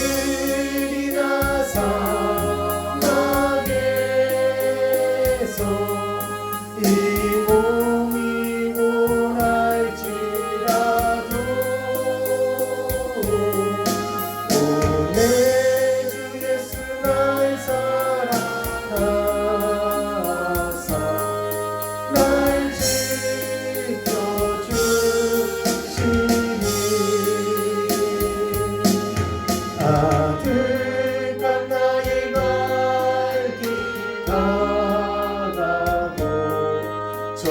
힘들이나 사막에서 이 몸이 고날지라도 오늘 주 예수 날 사랑하사 날 지켜주시니 아득한 나의 갈길 가다고 저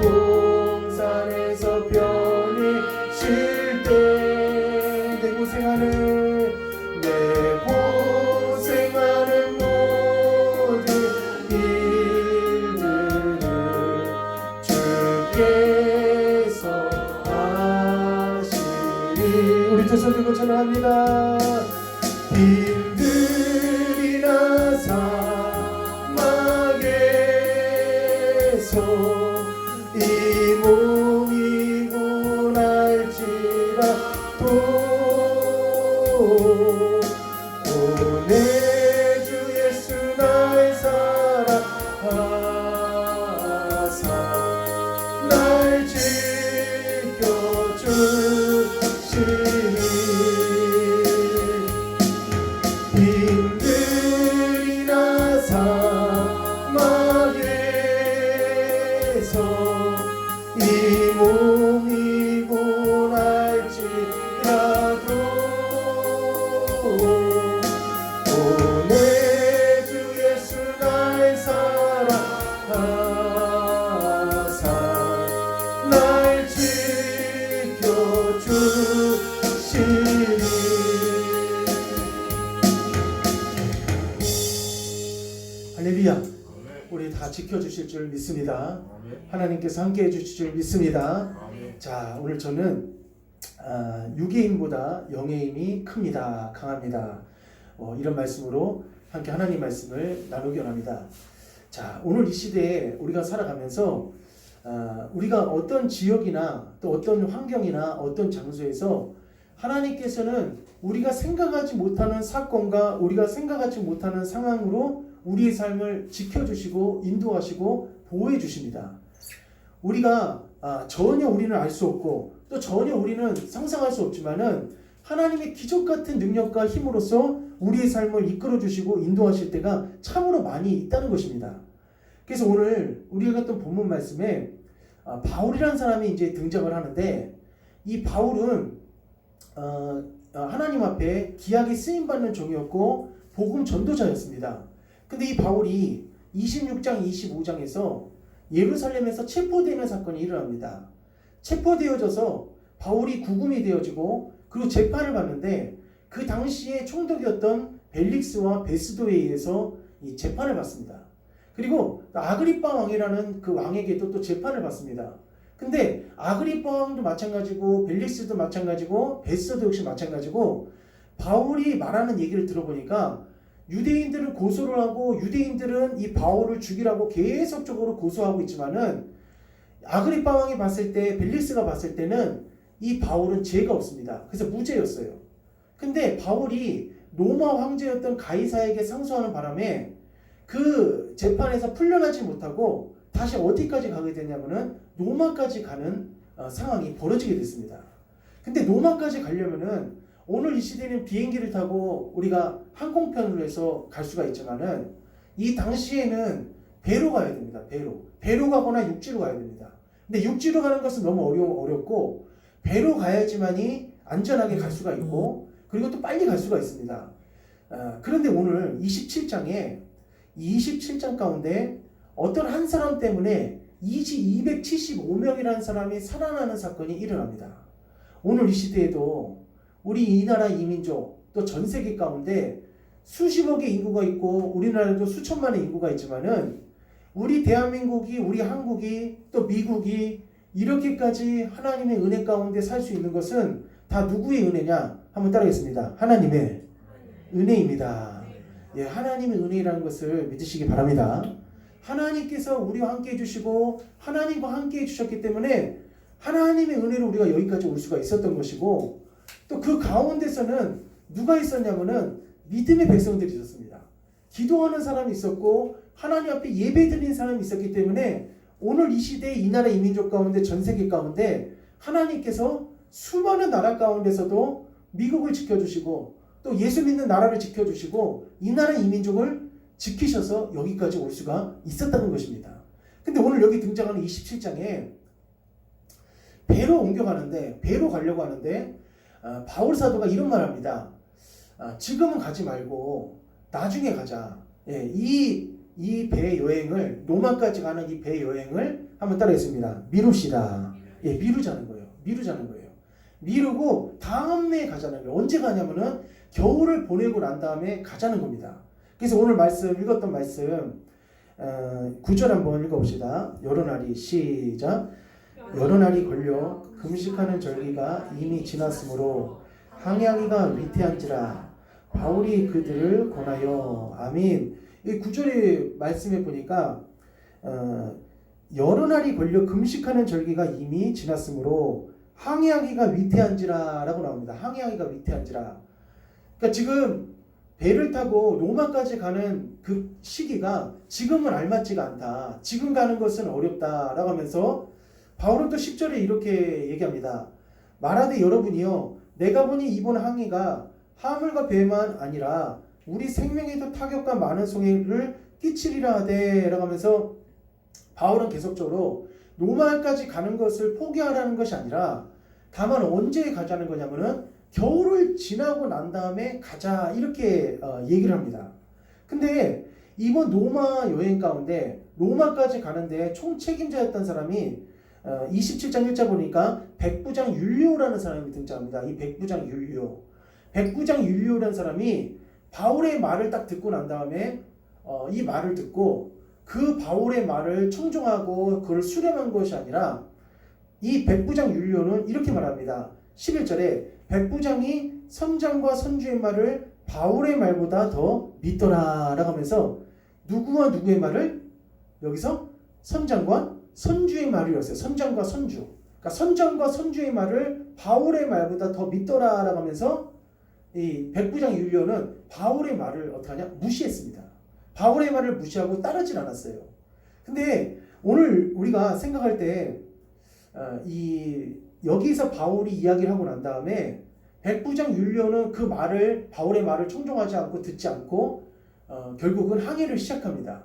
동산에서 편히 쉴 때 내 고생하는 모든 일들을 주께서 하시리. 우리 두 손 들고 찬양합니다. 힘들이나 사막에서 이 몸이 고날지라도 오늘 주 예수 날 사랑하사 날 지켜주시니 힘들이나 사막에서 이 몸이 고날지라도 오늘 주 예수 날 사랑하사 날 지켜주시니 할렐루야. 우리 다 지켜주실 줄 믿습니다. 하나님께서 함께 해주실 줄 믿습니다. 자, 오늘 저는 육의 힘보다 영의 힘이 큽니다. 강합니다. 이런 말씀으로 함께 하나님 말씀을 나누기 원합니다. 자, 오늘 이 시대에 우리가 살아가면서 우리가 어떤 지역이나 또 어떤 환경이나 어떤 장소에서 하나님께서는 우리가 생각하지 못하는 사건과 우리가 생각하지 못하는 상황으로 우리의 삶을 지켜주시고 인도하시고 보호해 주십니다. 우리가 전혀 우리는 알 수 없고 또 전혀 우리는 상상할 수 없지만은 하나님의 기적 같은 능력과 힘으로써 우리의 삶을 이끌어 주시고 인도하실 때가 참으로 많이 있다는 것입니다. 그래서 오늘 우리가 갔던 본문 말씀에 바울이라는 사람이 이제 등장을 하는데, 이 바울은 하나님 앞에 귀하게 쓰임 받는 종이었고 복음 전도자였습니다. 근데 이 바울이 26장 25장에서 예루살렘에서 체포되는 사건이 일어납니다. 체포되어져서 바울이 구금이 되어지고 그리고 재판을 받는데, 그 당시에 총독이었던 벨릭스와 베스도에 의해서 이 재판을 받습니다. 그리고 아그리빠 왕이라는 그 왕에게도 또 재판을 받습니다. 근데 아그리빠 왕도 마찬가지고 벨릭스도 마찬가지고 베스도 역시 마찬가지고, 바울이 말하는 얘기를 들어보니까 유대인들은 고소를 하고 유대인들은 이 바울을 죽이라고 계속적으로 고소하고 있지만은 아그리빠 왕이 봤을 때, 벨릭스가 봤을 때는 이 바울은 죄가 없습니다. 그래서 무죄였어요. 근데 바울이 로마 황제였던 가이사에게 상소하는 바람에 그 재판에서 풀려나지 못하고 다시 어디까지 가게 되냐면은 로마까지 가는 상황이 벌어지게 됐습니다. 근데 로마까지 가려면은 오늘 이 시대는 비행기를 타고 우리가 항공편으로 해서 갈 수가 있지만은 이 당시에는 배로 가야 됩니다. 배로 가거나 육지로 가야 됩니다. 근데 육지로 가는 것은 너무 어렵고 배로 가야지만이 안전하게 갈 수가 있고 그리고 또 빨리 갈 수가 있습니다. 그런데 오늘 27장 가운데 어떤 한 사람 때문에 275명이라는 사람이 살아나는 사건이 일어납니다. 오늘 이 시대에도 우리 이 나라 이민족 또 전 세계 가운데 수십억의 인구가 있고 우리나라도 수천만의 인구가 있지만은 우리 대한민국이, 우리 한국이, 또 미국이 이렇게까지 하나님의 은혜 가운데 살 수 있는 것은 다 누구의 은혜냐? 한번 따라하겠습니다. 하나님의 은혜입니다. 예, 하나님의 은혜라는 것을 믿으시기 바랍니다. 하나님께서 우리와 함께 해주시고 하나님과 함께 해주셨기 때문에 하나님의 은혜로 우리가 여기까지 올 수가 있었던 것이고, 또 그 가운데서는 누가 있었냐면은 믿음의 백성들이 있었습니다. 기도하는 사람이 있었고 하나님 앞에 예배드리는 사람이 있었기 때문에 오늘 이 시대에 이 나라 이 민족 가운데 전 세계 가운데 하나님께서 수많은 나라 가운데서도 미국을 지켜주시고 또 예수 믿는 나라를 지켜주시고 이 나라 이 민족을 지키셔서 여기까지 올 수가 있었다는 것입니다. 근데 오늘 여기 등장하는 27장에 배로 옮겨가는데 배로 가려고 하는데 바울 사도가 이런 말을 합니다. 지금은 가지 말고 나중에 가자. 예, 이 배 여행을 로마까지 가는 이 배 여행을 한번 따라했습니다. 미룹시다. 예, 미루자는 거예요. 미루고 다음에 가자는 거예요. 언제 가냐면은 겨울을 보내고 난 다음에 가자는 겁니다. 그래서 오늘 말씀 읽었던 말씀 9절 한번 읽어봅시다. 여러 날이 시작. 여러 날이 걸려 금식하는 절기가 이미 지났으므로 항해하기가 위태한지라 바울이 그들을 권하여. 아멘. 이 9절의 말씀에 보니까 여러 날이 걸려 금식하는 절기가 이미 지났으므로 항해하기가 위태한지라 라고 나옵니다. 항해하기가 위태한지라. 그러니까 지금 배를 타고 로마까지 가는 그 시기가 지금은 알맞지가 않다. 지금 가는 것은 어렵다 라고 하면서 바울은 또 10절에 이렇게 얘기합니다. 말하되 여러분이요 내가 보니 이번 항해가 화물과 배만 아니라 우리 생명에도 타격과 많은 손해를 끼치리라 하되 라고 하면서 바울은 계속적으로 로마까지 가는 것을 포기하라는 것이 아니라 다만 언제 가자는 거냐면은 겨울을 지나고 난 다음에 가자 이렇게 얘기를 합니다. 근데 이번 로마 여행 가운데 로마까지 가는데 총 책임자였던 사람이 27장 1절 보니까 백부장 율리오라는 사람이 등장합니다. 이 백부장 율리오라는 사람이 바울의 말을 딱 듣고 난 다음에 이 말을 듣고 그 바울의 말을 청종하고 그걸 수렴한 것이 아니라 이 백부장 율리오는 이렇게 말합니다. 11절에 백부장이 선장과 선주의 말을 바울의 말보다 더 믿더라 라고 하면서 누구와 누구의 말을? 여기서 선장과 선주의 말이었어요. 선장과 선주. 그러니까 선장과 선주의 말을 바울의 말보다 더 믿더라 라고 하면서 이 백부장 율리오는 바울의 말을 어떻게 하냐? 무시했습니다. 바울의 말을 무시하고 따르질 않았어요. 근데 오늘 우리가 생각할 때 여기서 바울이 이야기를 하고 난 다음에 백부장 율리오는 그 말을 바울의 말을 청종하지 않고 듣지 않고 결국은 항해를 시작합니다.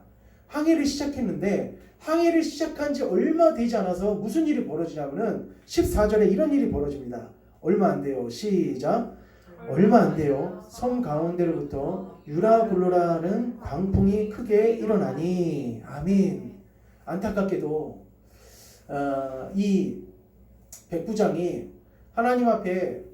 항해를 시작했는데 항해를 시작한 지 얼마 되지 않아서 무슨 일이 벌어지냐면은 14절에 이런 일이 벌어집니다. 얼마 안 돼요. 시작. 얼마 안 돼요. 섬 가운데로부터 유라굴로라는 광풍이 크게 일어나니. 아멘. 안타깝게도 이 백부장이 하나님 앞에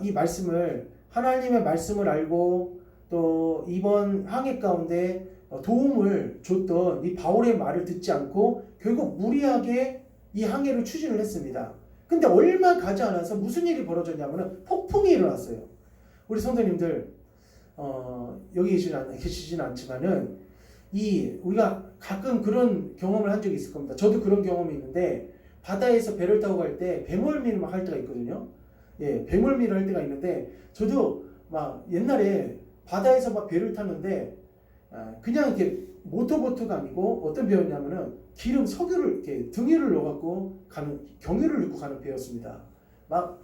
이 말씀을 하나님의 말씀을 알고 또 이번 항해 가운데 도움을 줬던 이 바울의 말을 듣지 않고 결국 무리하게 이 항해를 추진을 했습니다. 근데 얼마 가지 않아서 무슨 일이 벌어졌냐면 폭풍이 일어났어요. 우리 성도님들 여기 계시지는 않지만은 우리가 가끔 그런 경험을 한 적이 있을 겁니다. 저도 그런 경험이 있는데 바다에서 배를 타고 갈 때 배멀미를 막 할 때가 있거든요. 예, 배멀미를 할 때가 있는데 저도 막 옛날에 바다에서 막 배를 탔는데 그냥 이렇게 모터보트가 아니고 어떤 배였냐면은 기름 석유를 이렇게 등유를 넣어갖고 가는 경유를 넣고 가는 배였습니다. 막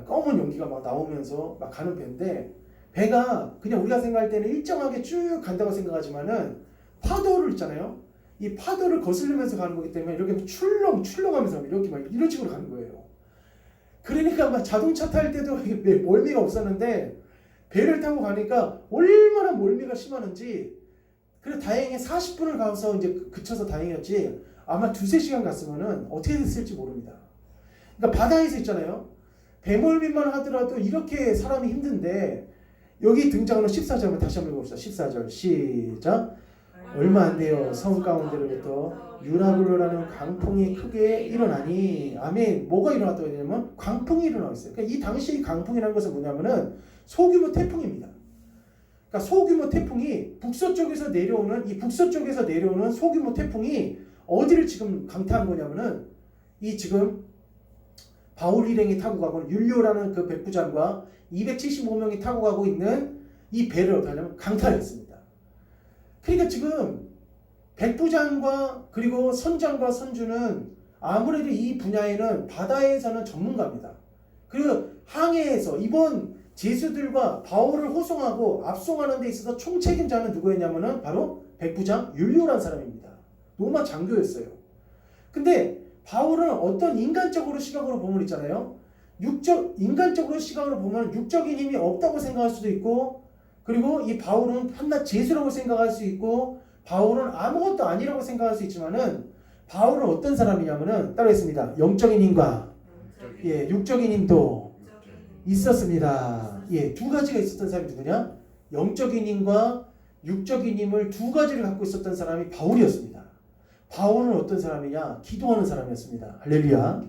검은 연기가 막 나오면서 막 가는 배인데 배가 그냥 우리가 생각할 때는 일정하게 쭉 간다고 생각하지만은 파도를 있잖아요. 이 파도를 거슬리면서 가는 거기 때문에 이렇게 출렁하면서 이렇게 막 이런 식으로 가는 거예요. 그러니까 막 자동차 탈 때도 멀미가 없었는데 배를 타고 가니까 얼마나 멀미가 심하는지. 그래 다행히 40분을 가서 이제 그쳐서 다행이었지. 아마 2-3시간 갔으면은 어떻게 됐을지 모릅니다. 그러니까 바다에서 있잖아요. 배멀미만 하더라도 이렇게 사람이 힘든데 여기 등장하는 14절만 다시 한번 읽어봅시다. 14절 시작. 얼마 안 돼요. 섬 가운데로부터 유라굴로라는 강풍이 크게 일어나니. 아멘. 뭐가 일어났다고 하냐면 강풍이 일어났어요. 그러니까 이 당시 강풍이라는 것은 뭐냐면은 소규모 태풍입니다. 그러니까 소규모 태풍이 북서쪽에서 내려오는 소규모 태풍이 어디를 지금 강타한 거냐면은 이 지금 바울 일행이 타고 가고 율리오라는 그 백부장과 275명이 타고 가고 있는 이 배를 어떻게 하냐면 강탈했습니다. 그러니까 지금 백부장과 그리고 선장과 선주는 아무래도 이 분야에는 바다에서는 전문가입니다. 그리고 항해에서 이번 제수들과 바울을 호송하고 압송하는 데 있어서 총책임자는 누구였냐면은 바로 백부장 율리오라는 사람입니다. 로마 장교였어요. 근데 바울은 어떤 인간적으로 시각으로 보면 있잖아요. 인간적으로 시각으로 보면 육적인 힘이 없다고 생각할 수도 있고, 그리고 이 바울은 한낱 제수라고 생각할 수 있고, 바울은 아무것도 아니라고 생각할 수 있지만은 바울은 어떤 사람이냐면은 따라했습니다. 영적인 힘과 육적인 힘도 있었습니다. 두 가지가 있었던 사람이 누구냐? 영적인 힘과 육적인 힘을 두 가지를 갖고 있었던 사람이 바울이었습니다. 바울은 어떤 사람이냐? 기도하는 사람이었습니다. 할렐루야.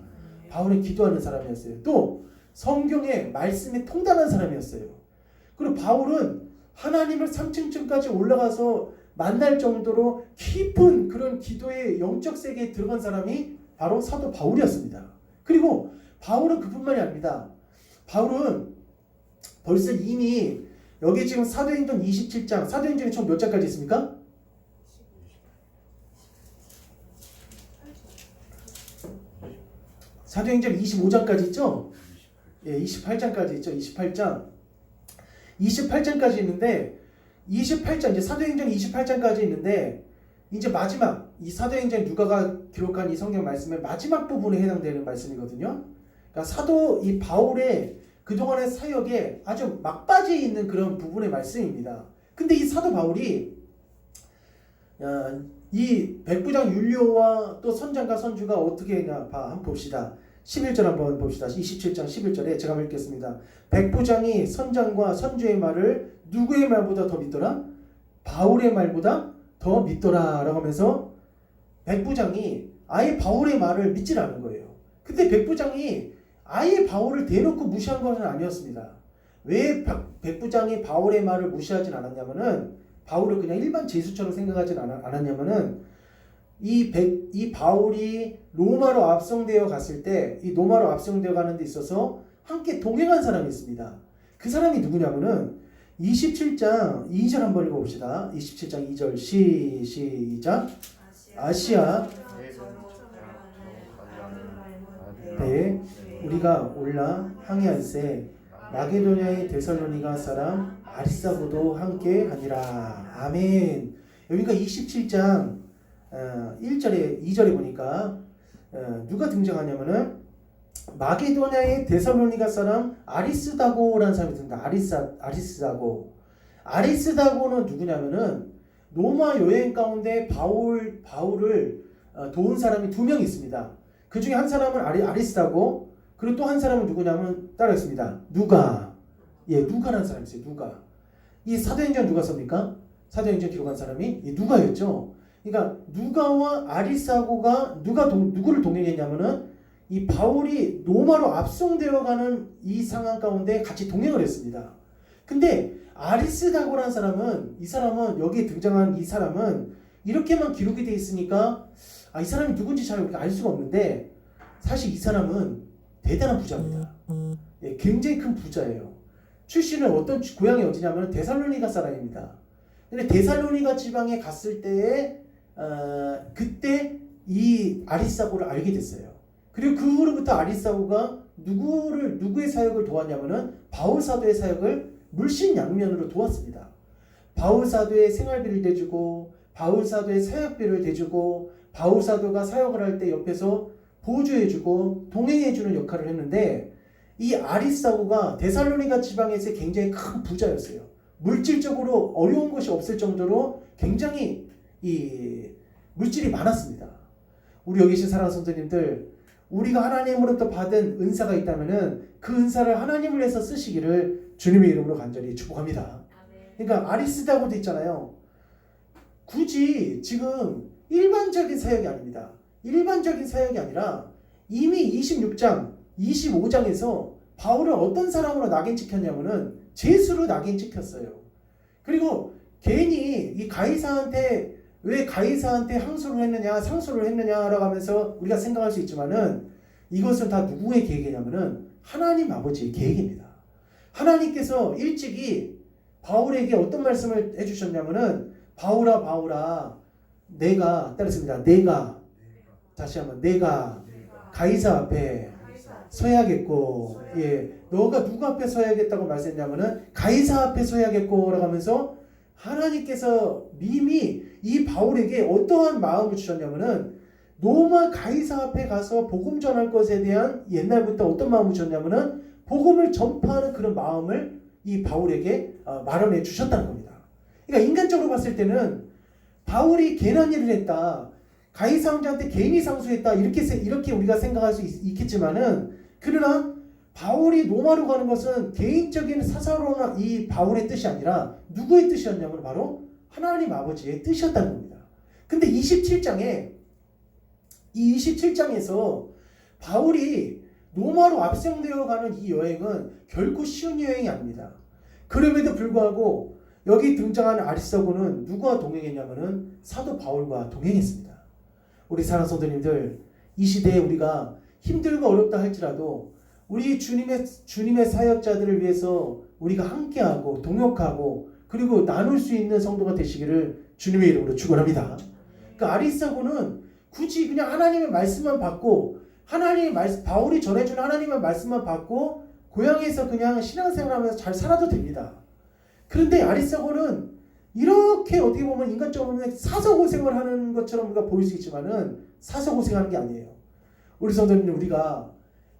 바울은 기도하는 사람이었어요. 또 성경의 말씀에 통달한 사람이었어요. 그리고 바울은 하나님을 3층쯤까지 올라가서 만날 정도로 깊은 그런 기도의 영적 세계에 들어간 사람이 바로 사도 바울이었습니다. 그리고 바울은 그뿐만이 아닙니다. 바울은 벌써 이미 여기 지금 사도행전 27장, 사도행전이 총 몇 장까지 있습니까? 사도행전 25장까지 있죠? 28장까지 있죠. 28장까지 있는데 28장 이제 사도행전 28장까지 있는데 이제 마지막 이 사도행전 누가가 기록한 이 성경 말씀의 마지막 부분에 해당되는 말씀이거든요. 그러니까 사도 이 바울의 그동안의 사역에 아주 막바지에 있는 그런 부분의 말씀입니다. 근데 이 사도 바울이 이 백부장 율리오와 또 선장과 선주가 어떻게 했냐 한번 봅시다. 11절 한번 봅시다. 27장 11절에 제가 읽겠습니다. 백부장이 선장과 선주의 말을 누구의 말보다 더 믿더라? 바울의 말보다 더 믿더라 라고 하면서 백부장이 아예 바울의 말을 믿질 않은 거예요. 근데 백부장이 아예 바울을 대놓고 무시한 것은 아니었습니다. 왜 백부장이 바울의 말을 무시하진 않았냐면은 바울을 그냥 일반 제수처럼 생각하진 않았냐면은 이 바울이 로마로 압송되어 갔을 때 이 로마로 압송되어 가는 데 있어서 함께 동행한 사람이 있습니다. 그 사람이 누구냐면은 27장 2절 한번 읽어봅시다. 27장 2절 시작. 아시아 때 우리가 올라 항해할세 마게도냐의 데살로니가 사람 아리스다고도 함께 하니라. 아멘. 여기가 27장 1절에 2절에 보니까 누가 등장하냐면은 마게도냐의 데살로니가 사람 아리스다고라는 사람이 등장합니다. 아리스다고는 누구냐면은 로마 여행 가운데 바울을 도운 사람이 두 명 있습니다. 그 중에 한 사람은 아리스다고, 그리고 또 한 사람은 누구냐면 따라했습니다. 누가라는 사람이 있어요. 누가. 이 사도행전 누가 씁니까? 사도행전 기록한 사람이 누가였죠. 그러니까 누가와 아리스다고가 누구를 동행했냐면은 이 바울이 로마로 압송되어가는 이 상황 가운데 같이 동행을 했습니다. 근데 아리스다고라는 사람은 여기에 등장한 이 사람은 이렇게만 기록이 되어 있으니까 이 사람이 누군지 잘 알 수가 없는데 사실 이 사람은 대단한 부자입니다. 굉장히 큰 부자예요. 출신은 어떤 고향이 어디냐면 데살로니가 사람입니다. 근데 데살로니가 지방에 갔을 때에 그때 이 아리스다고를 알게 됐어요. 그리고 그 후로부터 아리스다고가 누구의 사역을 도왔냐면은 바울 사도의 사역을 물신양면으로 도왔습니다. 바울 사도의 생활비를 대주고 바울 사도의 사역비를 대주고 바울 사도가 사역을 할 때 옆에서 보조해주고 동행해주는 역할을 했는데 이 아리스다고가 데살로니가 지방에서 굉장히 큰 부자였어요. 물질적으로 어려운 것이 없을 정도로 굉장히 이 물질이 많았습니다. 우리 여기 계신 사랑하는 성도님들, 우리가 하나님으로부터 받은 은사가 있다면은 그 은사를 하나님을 위해서 쓰시기를 주님의 이름으로 간절히 축복합니다. 그러니까 아리스다고도 있잖아요. 굳이 지금 일반적인 사역이 아닙니다. 일반적인 사역이 아니라 이미 26장, 25장에서 바울을 어떤 사람으로 낙인 찍혔냐면은 제수로 낙인 찍혔어요. 그리고 괜히 이 가이사한테 왜 가이사한테 항소를 했느냐, 상소를 했느냐라고 하면서 우리가 생각할 수 있지만은 이것은 다 누구의 계획이냐면은 하나님 아버지의 계획입니다. 하나님께서 일찍이 바울에게 어떤 말씀을 해주셨냐면은 바울아 바울아 내가 따르습니다. 내가 다시 한번 내가 가이사 앞에 서야겠고 너가 누구 앞에 서야겠다고 말씀했냐면은 가이사 앞에 서야겠고 라고 하면서 하나님께서 이미 이 바울에게 어떠한 마음을 주셨냐면은 로마 가이사 앞에 가서 복음 전할 것에 대한 옛날부터 어떤 마음을 주셨냐면은 복음을 전파하는 그런 마음을 이 바울에게 마련해 주셨다는 겁니다. 그러니까 인간적으로 봤을 때는 바울이 괜한 일을 했다. 가이사 왕자한테 괜히 상수했다. 이렇게 우리가 생각할 수 있겠지만은 그러나 바울이 로마로 가는 것은 개인적인 사사로나 이 바울의 뜻이 아니라 누구의 뜻이었냐면 바로 하나님 아버지의 뜻이었다는 겁니다. 근데 이 27장에서 바울이 로마로 압송되어 가는 이 여행은 결코 쉬운 여행이 아닙니다. 그럼에도 불구하고 여기 등장하는 아리스도고는 누구와 동행했냐면은 사도 바울과 동행했습니다. 우리 사랑하는 성도님들, 이 시대에 우리가 힘들고 어렵다 할지라도 우리 주님의 사역자들을 위해서 우리가 함께하고 동역하고 그리고 나눌 수 있는 성도가 되시기를 주님의 이름으로 축원합니다. 그러니까 아리스도고는 굳이 그냥 하나님의 말씀만 받고 바울이 전해준 하나님의 말씀만 받고 고향에서 그냥 신앙생활하면서 잘 살아도 됩니다. 그런데 아리스도고는 이렇게 어떻게 보면 인간적으로 보면 사서고생을 하는 것처럼 우리가 보일 수 있지만은 사서고생하는 게 아니에요. 우리 성도님, 우리가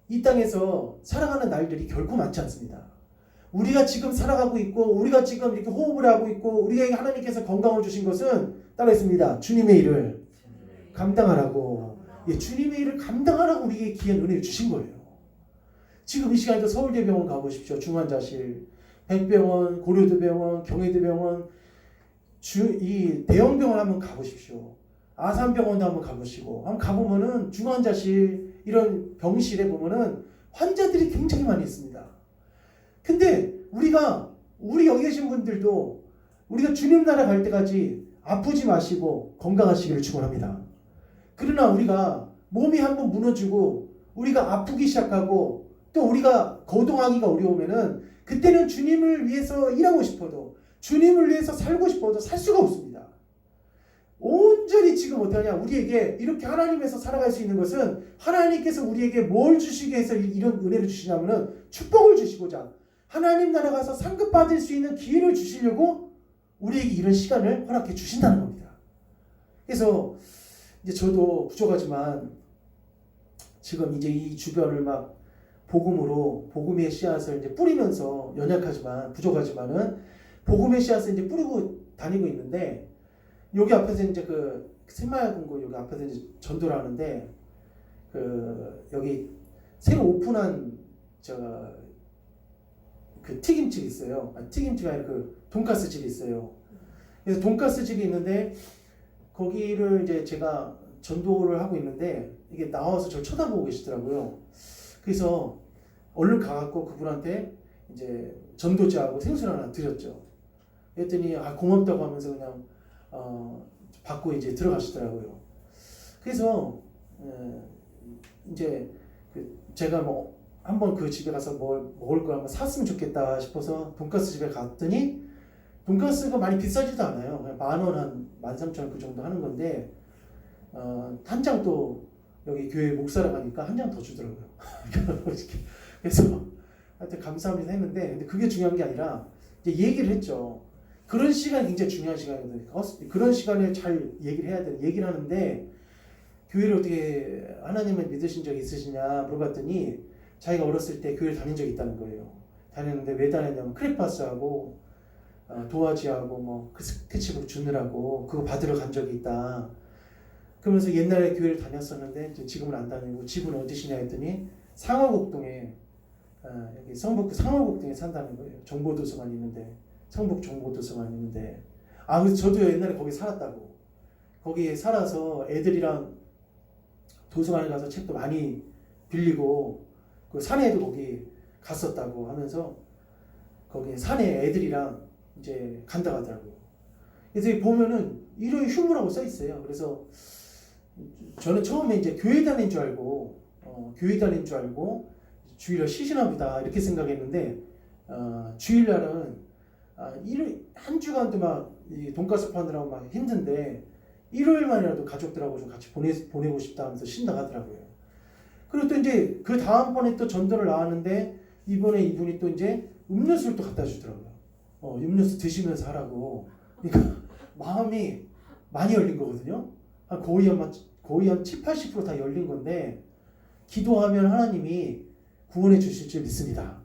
이 땅에서 살아가는 날들이 결코 많지 않습니다. 우리가 지금 살아가고 있고 우리가 지금 이렇게 호흡을 하고 있고 우리에게 하나님께서 건강을 주신 것은 따라했습니다. 주님의 일을 감당하라고, 주님의 일을 감당하라고 우리에게 귀한 은혜를 주신 거예요. 지금 이 시간에도 서울대병원 가보십시오. 중환자실, 백병원, 고려대병원, 경희대병원, 이 대형병원 한번 가보십시오. 아산병원도 한번 가보시고, 한번 가보면은 중환자실 이런 병실에 보면은 환자들이 굉장히 많이 있습니다. 근데 우리 여기 계신 분들도 우리가 주님 나라 갈 때까지 아프지 마시고 건강하시기를 축원합니다. 그러나 우리가 몸이 한번 무너지고 우리가 아프기 시작하고 또 우리가 거동하기가 어려우면은 그때는 주님을 위해서 일하고 싶어도 주님을 위해서 살고 싶어도 살 수가 없습니다. 온전히 지금 어떠냐, 우리에게 이렇게 하나님에서 살아갈 수 있는 것은 하나님께서 우리에게 뭘 주시기 위해서 이런 은혜를 주시냐면은 축복을 주시고자 하나님 나라 가서 상급 받을 수 있는 기회를 주시려고 우리에게 이런 시간을 허락해 주신다는 겁니다. 그래서 이제 저도 부족하지만 지금 이제 이 주변을 막 복음의 씨앗을 이제 뿌리면서 연약하지만 부족하지만은 복음의 씨앗을 이제 뿌리고 다니고 있는데, 여기 앞에서 이제 그 새마을금고 여기 앞에서 이제 전도를 하는데 여기 새로 오픈한 그 튀김집이 있어요. 튀김집이 아니라 그 돈가스 집이 있어요. 그래서 돈가스 집이 있는데 거기를 이제 제가 전도를 하고 있는데 이게 나와서 저를 쳐다보고 계시더라고요. 그래서 얼른 가갖고 그분한테 이제 전도제하고 생수를 하나 드렸죠. 그랬더니 고맙다고 하면서 그냥 받고 이제 들어가시더라고요. 그래서 이제 제가 뭐 한번 그 집에 가서 뭘 먹을 걸 한번 샀으면 좋겠다 싶어서 돈가스 집에 갔더니 돈가스가 많이 비싸지도 않아요. 그냥 10,000원 한 13,000원 그 정도 하는 건데 한 장 또 여기 교회 목사라 가니까 한 장 더 주더라고요. 그래서 하여튼 감사합니다 했는데, 근데 그게 중요한 게 아니라 이제 얘기를 했죠. 그런 시간이 굉장히 중요한 시간이거든요. 그런 시간에 잘 얘기를 해야 돼요. 얘기를 하는데 교회를 어떻게 하나님을 믿으신 적이 있으시냐 물어봤더니 자기가 어렸을 때 교회를 다닌 적이 있다는 거예요. 다녔는데 왜 다녔냐면 크레파스하고 도화지하고 뭐 그 스케치북 주느라고 그거 받으러 간 적이 있다. 그러면서 옛날에 교회를 다녔었는데 지금은 안 다니고 집은 어디시냐 했더니 상어곡동에 여기 성북 상어곡동에 산다는 거예요. 정보도서관 있는데, 성북 정보도서관 있는데, 그래서 저도 옛날에 거기 살았다고. 거기에 살아서 애들이랑 도서관에 가서 책도 많이 빌리고 그 산에도 거기 갔었다고 하면서 거기 산에 애들이랑 이제 간다 하더라고요. 그래서 보면은 이런 휴무라고 써 있어요. 그래서 저는 처음에 이제 교회 다닌 줄 알고 교회 다닌 줄 알고 주일날 쉬시나 보다 이렇게 생각했는데 주일날은 한 주간도 막 이 돈가스 파느라고 막 힘든데 일요일만이라도 가족들하고 좀 같이 보내고 싶다 하면서 쉰다 하더라고요. 그리고 또 이제 그 다음번에 또 전도를 나왔는데 이번에 이분이 또 이제 음료수를 또 갖다 주더라고요. 음료수 드시면서 하라고. 그러니까 마음이 많이 열린 거거든요. 거의 한 7, 80% 다 열린 건데 기도하면 하나님이 구원해 주실 줄 믿습니다.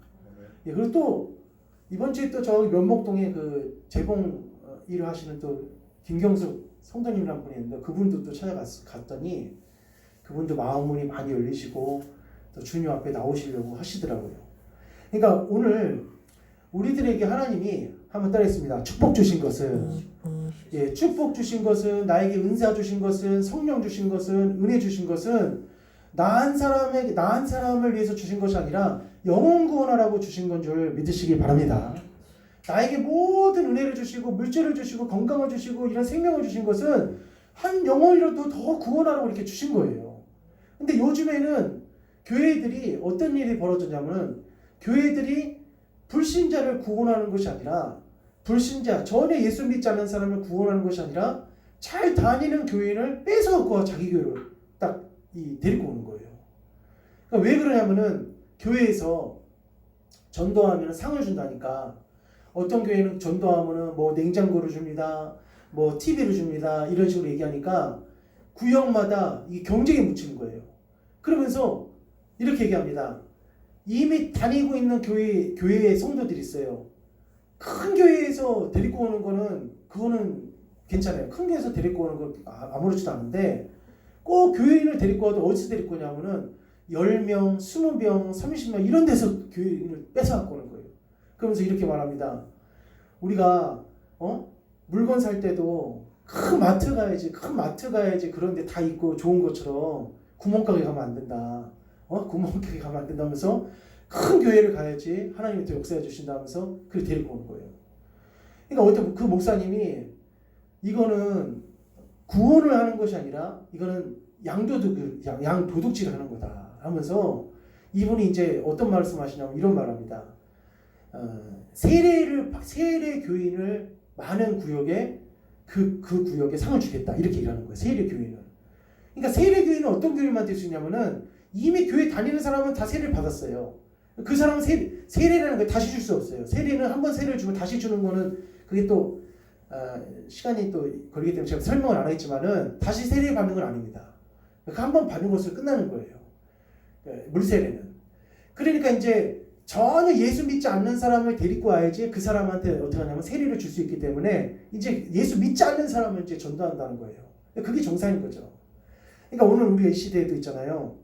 예, 그리고 또 이번 주에 또 저기 면목동에 그 재봉 일을 하시는 또 김경숙 성도님이라는 분이 있는데 그분도 또 찾아갔더니 그분도 마음문이 많이 열리시고 또 주님 앞에 나오시려고 하시더라고요. 그러니까 오늘 우리들에게 하나님이 한번 따라했습니다. 축복 주신 것은 축복 주신 것은 나에게 은사 주신 것은 성령 주신 것은 은혜 주신 것은 나한 사람을 위해서 주신 것이 아니라 영혼 구원하라고 주신 건 줄 믿으시기 바랍니다. 나에게 모든 은혜를 주시고 물질을 주시고 건강을 주시고 이런 생명을 주신 것은 한 영혼이라도 더 구원하라고 이렇게 주신 거예요. 근데 요즘에는 교회들이 어떤 일이 벌어졌냐면 교회들이 불신자를 구원하는 것이 아니라 불신자 전에 예수 믿지 않는 사람을 구원하는 것이 아니라 잘 다니는 교인을 뺏어갖고 자기 교회로 딱 데리고 오는 거예요. 그러니까 왜 그러냐면은 교회에서 전도하면 상을 준다니까. 어떤 교회는 전도하면은 뭐 냉장고를 줍니다, 뭐 TV를 줍니다 이런 식으로 얘기하니까 구역마다 이 경쟁에 묻히는 거예요. 그러면서 이렇게 얘기합니다. 이미 다니고 있는 교회의 성도들이 있어요. 큰 교회에서 데리고 오는 거는 그거는 괜찮아요. 큰 교회에서 데리고 오는 건 아무렇지도 않은데 꼭 교회인을 데리고 와도 어디서 데리고 오냐면은 10명, 20명, 30명 이런 데서 교회인을 뺏어갖고 오는 거예요. 그러면서 이렇게 말합니다. 우리가 물건 살 때도 큰 마트 가야지 그런데 다 있고 좋은 것처럼 구멍가게 가면 안 된다. 구멍가게 가면 안 된다면서 큰 교회를 가야지 하나님이 또 역사해 주신다면서 그렇게 데리고 오는 거예요. 그러니까 어떤 그 목사님이 이거는 구원을 하는 것이 아니라 이거는 양도둑질을 하는 거다 하면서 이분이 이제 어떤 말씀하시냐면 이런 말합니다. 세례 교인을 많은 구역에 그 구역에 상을 주겠다 이렇게 일하는 거예요. 세례 교인을. 그러니까 세례 교인은 어떤 교인만 될 수 있냐면은 이미 교회 다니는 사람은 다 세례를 받았어요. 그 사람은 세례라는 걸 다시 줄 수 없어요. 세례는 한 번 세례를 주고 다시 주는 거는 그게 또 시간이 또 걸리기 때문에 제가 설명을 안 하겠지만은 다시 세례 받는 건 아닙니다. 한 번 받는 것으로 끝나는 거예요. 물세례는. 그러니까 이제 전혀 예수 믿지 않는 사람을 데리고 와야지 그 사람한테 어떻게 하냐면 세례를 줄 수 있기 때문에 이제 예수 믿지 않는 사람을 이제 전도한다는 거예요. 그게 정상인 거죠. 그러니까 오늘 우리의 시대에도 있잖아요.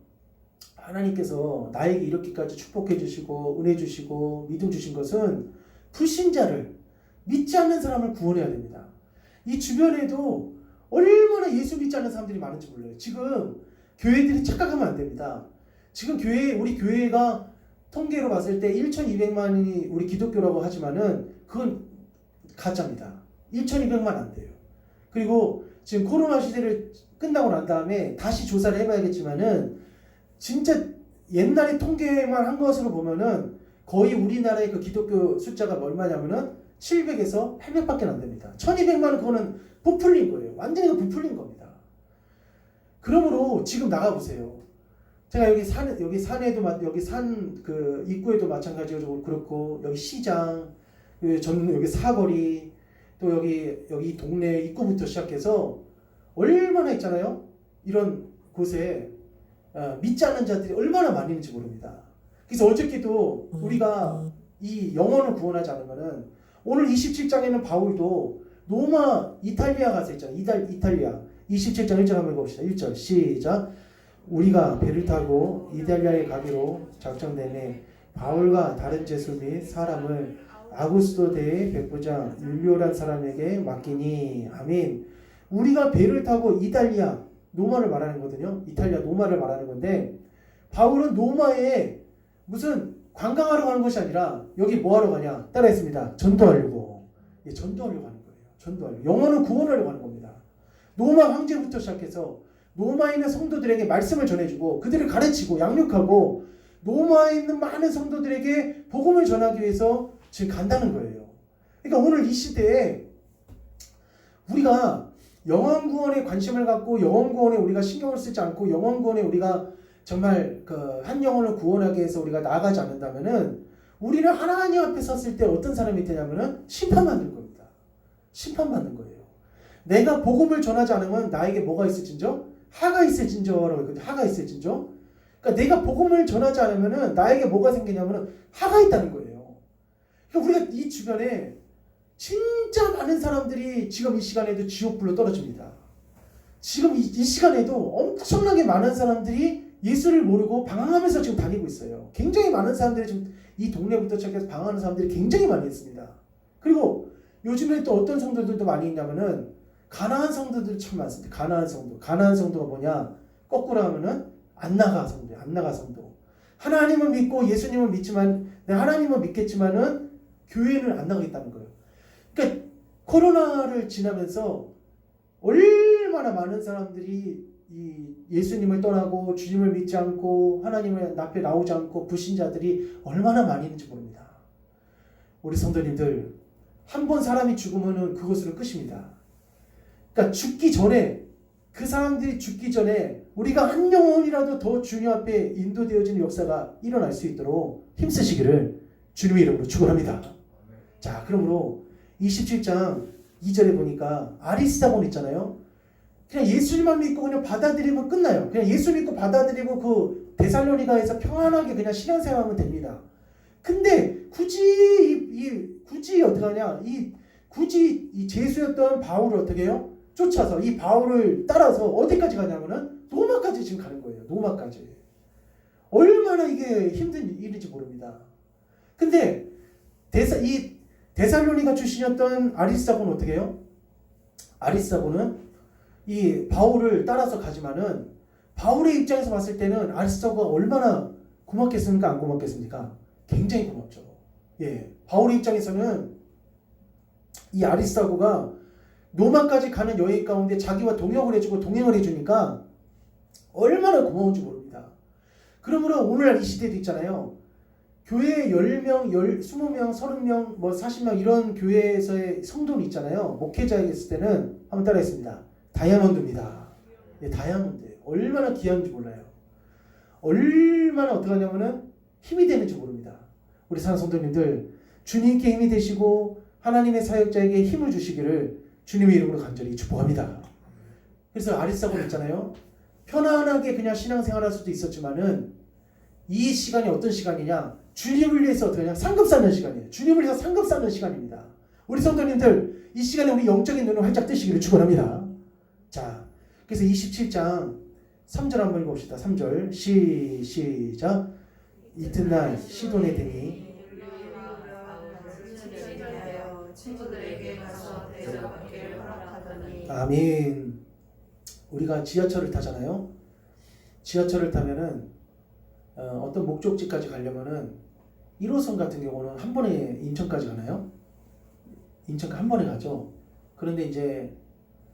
하나님께서 나에게 이렇게까지 축복해 주시고 은혜 주시고 믿음 주신 것은 불신자를 믿지 않는 사람을 구원해야 됩니다. 이 주변에도 얼마나 예수 믿지 않는 사람들이 많은지 몰라요. 지금 교회들이 착각하면 안 됩니다. 지금 우리 교회가 통계로 봤을 때 1,200만이 우리 기독교라고 하지만은 그건 가짜입니다. 1,200만 안 돼요. 그리고 지금 코로나 시대를 끝나고 난 다음에 다시 조사를 해봐야겠지만은 진짜 옛날에 통계만 한 것으로 보면은 거의 우리나라의 그 기독교 숫자가 얼마냐면은 700에서 800밖에 안 됩니다. 1,200만은 그거는 부풀린 거예요. 완전히 부풀린 겁니다. 그러므로 지금 나가보세요. 제가 여기 산에도 여기 산 그 입구에도 마찬가지로 그렇고 여기 시장, 여기 사거리, 또 여기 동네 입구부터 시작해서 얼마나 있잖아요. 이런 곳에 믿지 않는 자들이 얼마나 많이 있는지 모릅니다. 그래서 어저께도 우리가 이 영혼을 구원하지 않으면은 오늘 27장에는 바울도 로마 이탈리아 가서 있잖아요. 이탈리아 27장 1절 한번 봅시다. 1절 시작. 우리가 배를 타고 이탈리아에 가기로 작정되매 바울과 다른 제수 및 사람을 아구스도 대의 백부장 율리오란 사람에게 맡기니 아멘. 우리가 배를 타고 이탈리아 로마를 말하는 거거든요. 이탈리아 로마를 말하는 건데 바울은 로마에 무슨 관광하러 가는 것이 아니라 여기 뭐하러 가냐? 따라했습니다. 전도하려고. 전도하려고 하는 거예요. 전도하려고. 영혼을 구원하려고 하는 겁니다. 로마 황제부터 시작해서 로마에 있는 성도들에게 말씀을 전해주고 그들을 가르치고 양육하고 로마에 있는 많은 성도들에게 복음을 전하기 위해서 지금 간다는 거예요. 그러니까 오늘 이 시대에 우리가 영혼 구원에 관심을 갖고 영혼 구원에 우리가 신경을 쓰지 않고 영혼 구원에 우리가 정말 그 한 영혼을 구원하기 위해서 우리가 나아가지 않는다면은 우리는 하나님 앞에 섰을 때 어떤 사람이 되냐면은 심판받는 겁니다. 심판받는 거예요. 내가 복음을 전하지 않으면 나에게 뭐가 있을진저? 하가 있을진저라고 했거든요. 하가 있을진저. 그러니까 내가 복음을 전하지 않으면은 나에게 뭐가 생기냐면은 하가 있다는 거예요. 그러니까 우리가 이 주변에 진짜 많은 사람들이 지금 이 시간에도 지옥불로 떨어집니다. 지금 이 시간에도 엄청나게 많은 사람들이 예수를 모르고 방황하면서 지금 다니고 있어요. 굉장히 많은 사람들이 지금 이 동네부터 시작해서 방황하는 사람들이 굉장히 많이 있습니다. 그리고 요즘에 또 어떤 성도들도 많이 있냐면은 가난한 성도들 참 많습니다. 가난한 성도. 가난한 성도가 뭐냐? 거꾸로 하면은 안 나가 성도예요. 안 나가 성도. 하나님은 믿고 예수님은 믿지만 내가 하나님은 믿겠지만은 교회는 안 나가겠다는 거예요. 그러니까 코로나를 지나면서 얼마나 많은 사람들이 이 예수님을 떠나고 주님을 믿지 않고 하나님의 앞에 나오지 않고 불신자들이 얼마나 많이 있는지 모릅니다. 우리 성도님들 한 번 사람이 죽으면은 그것으로 끝입니다. 그러니까 죽기 전에 그 사람들이 죽기 전에 우리가 한 영혼이라도 더 주님 앞에 인도되어지는 역사가 일어날 수 있도록 힘쓰시기를 주님의 이름으로 축원합니다. 자, 그러므로 27장 2절에 보니까 아리스다곤 있잖아요. 그냥 예수님만 믿고 그냥 받아들이면 끝나요. 그냥 예수 믿고 받아들이고 그 데살로니가에서 평안하게 그냥 신앙생활하면 됩니다. 근데 굳이 어떻게 하냐? 굳이 이 죄수였던 바울을 어떻게 해요? 쫓아서 이 바울을 따라서 어디까지 가냐면은 로마까지 지금 가는 거예요. 로마까지. 얼마나 이게 힘든 일인지 모릅니다. 근데 이 데살로니가 출신이었던 아리스다고는 어떻게 해요? 아리스다고는 이 바울을 따라서 가지만은 바울의 입장에서 봤을 때는 아리스다고가 얼마나 고맙겠습니까? 안 고맙겠습니까? 굉장히 고맙죠. 예, 바울의 입장에서는 이 아리스다고가 로마까지 가는 여행 가운데 자기와 동역을 해주고 동행을 해주니까 얼마나 고마운지 모릅니다. 그러므로 오늘날 이 시대도 있잖아요. 교회 10명, 20명, 30명, 뭐 40명 이런 교회에서의 성도는 있잖아요. 목회자에 있을 때는 한번 따라했습니다. 다이아몬드입니다. 예, 다이아몬드. 얼마나 귀한지 몰라요. 얼마나 어떻게 하냐면은 힘이 되는지 모릅니다. 우리 사랑하는 성도님들 주님께 힘이 되시고 하나님의 사역자에게 힘을 주시기를 주님의 이름으로 간절히 축복합니다. 그래서 아리스다곤 있잖아요. 편안하게 그냥 신앙생활할 수도 있었지만은 이 시간이 어떤 시간이냐? 주님을 위해서 어떻게 하냐? 상급 쌓는 시간이에요. 주님을 위해서 상급 쌓는 시간입니다. 우리 성도님들 이 시간에 우리 영적인 눈을 활짝 뜨시기를 축원합니다. 자, 그래서 27장 3절 한번 읽어봅시다. 3절 시작. 이튿날 시돈에 되니 친구들에게 가서 대접받기를 허락하더니. 아멘. 우리가 지하철을 타잖아요. 지하철을 타면은 어떤 목적지까지 가려면은 1호선 같은 경우는 한 번에 인천까지 가나요? 인천까지 한 번에 가죠. 그런데 이제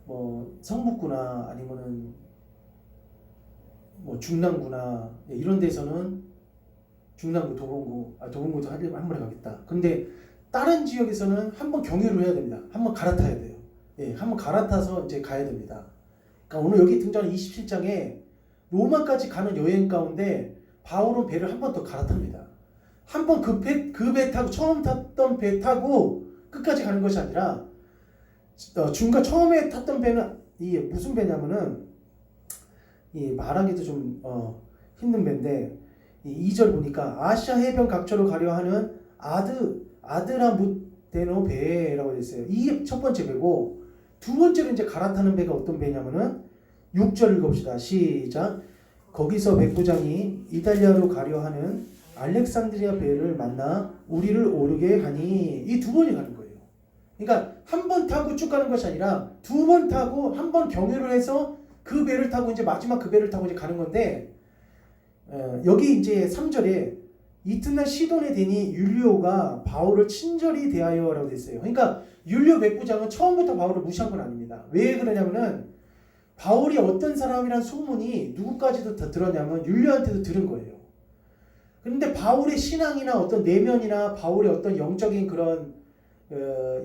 뭐 성북구나 아니면은 뭐 중랑구나 이런 데서는 중랑구, 도봉구도 한 번에 가겠다. 근데 다른 지역에서는 한 번 경유를 해야 됩니다. 한 번 갈아타야 돼요. 예, 한 번 갈아타서 이제 가야 됩니다. 그러니까 오늘 여기 등장하는 27장에 로마까지 가는 여행 가운데 바울은 배를 한 번 더 갈아탑니다. 한 번 그 배 타고 처음 탔던 배 타고 끝까지 가는 것이 아니라 처음에 탔던 배는 이게 무슨 배냐면은 이 말하기도 좀 힘든 배인데 2절 보니까 아시아 해변 각처로 가려 하는 아드라무테노 배라고 되어 있어요. 이게 첫 번째 배고 두 번째로 이제 갈아타는 배가 어떤 배냐면은 6절 읽어봅시다. 시작. 거기서 백부장이 이탈리아로 가려 하는 알렉산드리아 배를 만나 우리를 오르게 하니 이 두 번이 가는 거예요. 그러니까 한 번 타고 쭉 가는 것이 아니라 두 번 타고 한 번 경유를 해서 그 배를 타고 이제 마지막 그 배를 타고 이제 가는 건데 여기 이제 3절에 이튿날 시돈에 되니 율리오가 바울을 친절히 대하여라고 됐어요. 그러니까 율리오 백부장은 처음부터 바울을 무시한 건 아닙니다. 왜 그러냐면은 바울이 어떤 사람이란 소문이 누구까지도 다 들었냐면 율리아한테도 들은 거예요. 그런데 바울의 신앙이나 어떤 내면이나 바울의 어떤 영적인 그런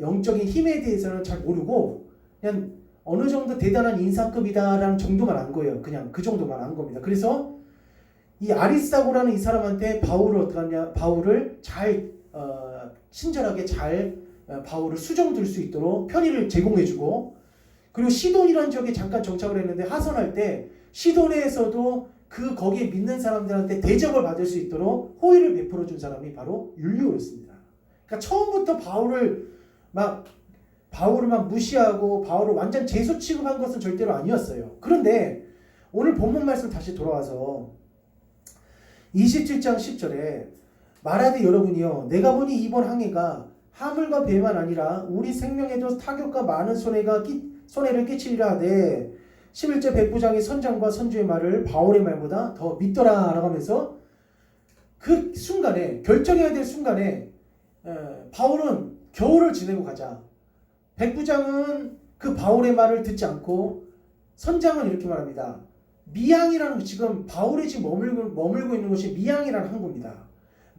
영적인 힘에 대해서는 잘 모르고 그냥 어느 정도 대단한 인사급이다라는 정도만 안 거예요. 그냥 그 정도만 안 겁니다. 그래서 이 아리스다고라는 이 사람한테 바울을 어떻게 하냐? 바울을 잘 친절하게 잘 바울을 수정될 수 있도록 편의를 제공해주고, 그리고 시돈이라는 지역에 잠깐 정착을 했는데 하선할 때 시돈에서도 그 거기에 믿는 사람들한테 대접을 받을 수 있도록 호의를 베풀어 준 사람이 바로 율리오였습니다. 그러니까 처음부터 바울을 막 무시하고 바울을 완전 죄수 취급한 것은 절대로 아니었어요. 그런데 오늘 본문 말씀 다시 돌아와서 27장 10절에 말하되 여러분이요 내가 보니 이번 항해가 하물과 배만 아니라 우리 생명에도 타격과 많은 손해를 끼치리라 하되 11절 백부장이 선장과 선주의 말을 바울의 말보다 더 믿더라 라고 하면서 그 순간에 결정해야 될 순간에 바울은 겨울을 지내고 가자. 백부장은 그 바울의 말을 듣지 않고 선장은 이렇게 말합니다. 미항이라는 지금 바울이 지금 머물고 있는 곳이 미항이라는 항구입니다.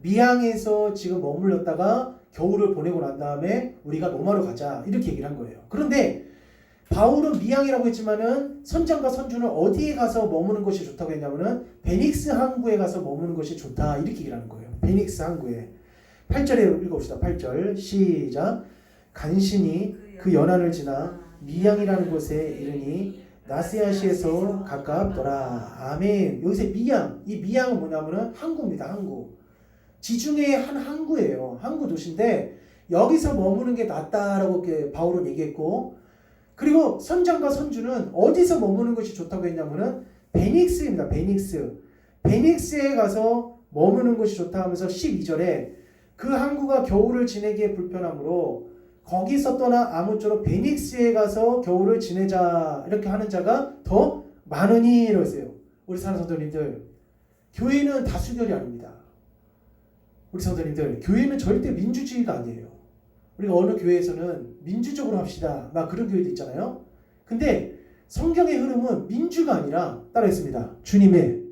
미항에서 지금 머물렀다가 겨울을 보내고 난 다음에 우리가 로마로 가자 이렇게 얘기를 한 거예요. 그런데 바울은 미항이라고 했지만은 선장과 선주는 어디에 가서 머무는 것이 좋다고 했냐면은 베닉스 항구에 가서 머무는 것이 좋다 이렇게 얘기를 하는 거예요. 베닉스 항구에. 8절에 읽어봅시다. 8절 시작. 간신히 그 연안을 지나 미항이라는 곳에 이르니 나세아시에서 가깝더라. 아멘. 여기서 미항, 이 미항은 뭐냐면은 항구입니다. 항구. 지중해의 한 항구예요. 항구 도시인데 여기서 머무는 게 낫다라고 바울은 얘기했고, 그리고 선장과 선주는 어디서 머무는 것이 좋다고 했냐면은 베닉스입니다. 베닉스에 가서 머무는 것이 좋다 하면서 12절에 그 항구가 겨울을 지내기에 불편하므로 거기서 떠나 아무쪼록 베닉스에 가서 겨울을 지내자 이렇게 하는 자가 더 많으니 이러세요. 우리 사랑하는 성도님들, 교회는 다수결이 아닙니다. 우리 성도님들, 교회는 절대 민주주의가 아니에요. 우리가 어느 교회에서는 민주적으로 합시다 막 그런 교회도 있잖아요. 근데 성경의 흐름은 민주가 아니라 따라했습니다. 주님의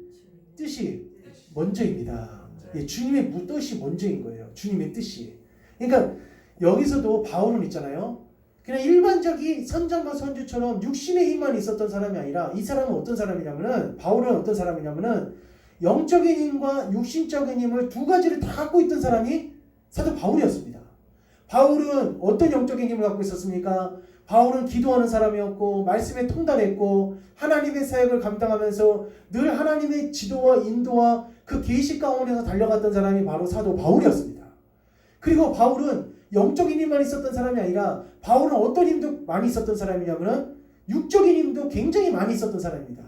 뜻이 먼저입니다. 예, 주님의 뜻이 먼저인 거예요. 주님의 뜻이. 그러니까 여기서도 바울은 있잖아요. 그냥 일반적인 선장과 선주처럼 육신의 힘만 있었던 사람이 아니라 이 사람은 어떤 사람이냐면은 바울은 어떤 사람이냐면은 영적인 힘과 육신적인 힘을 두 가지를 다 갖고 있던 사람이 사도 바울이었습니다. 바울은 어떤 영적인 힘을 갖고 있었습니까? 바울은 기도하는 사람이었고 말씀에 통달했고 하나님의 사역을 감당하면서 늘 하나님의 지도와 인도와 그 계시 가운데서 달려갔던 사람이 바로 사도 바울이었습니다. 그리고 바울은 영적인 힘만 있었던 사람이 아니라 바울은 어떤 힘도 많이 있었던 사람이냐면은 육적인 힘도 굉장히 많이 있었던 사람입니다.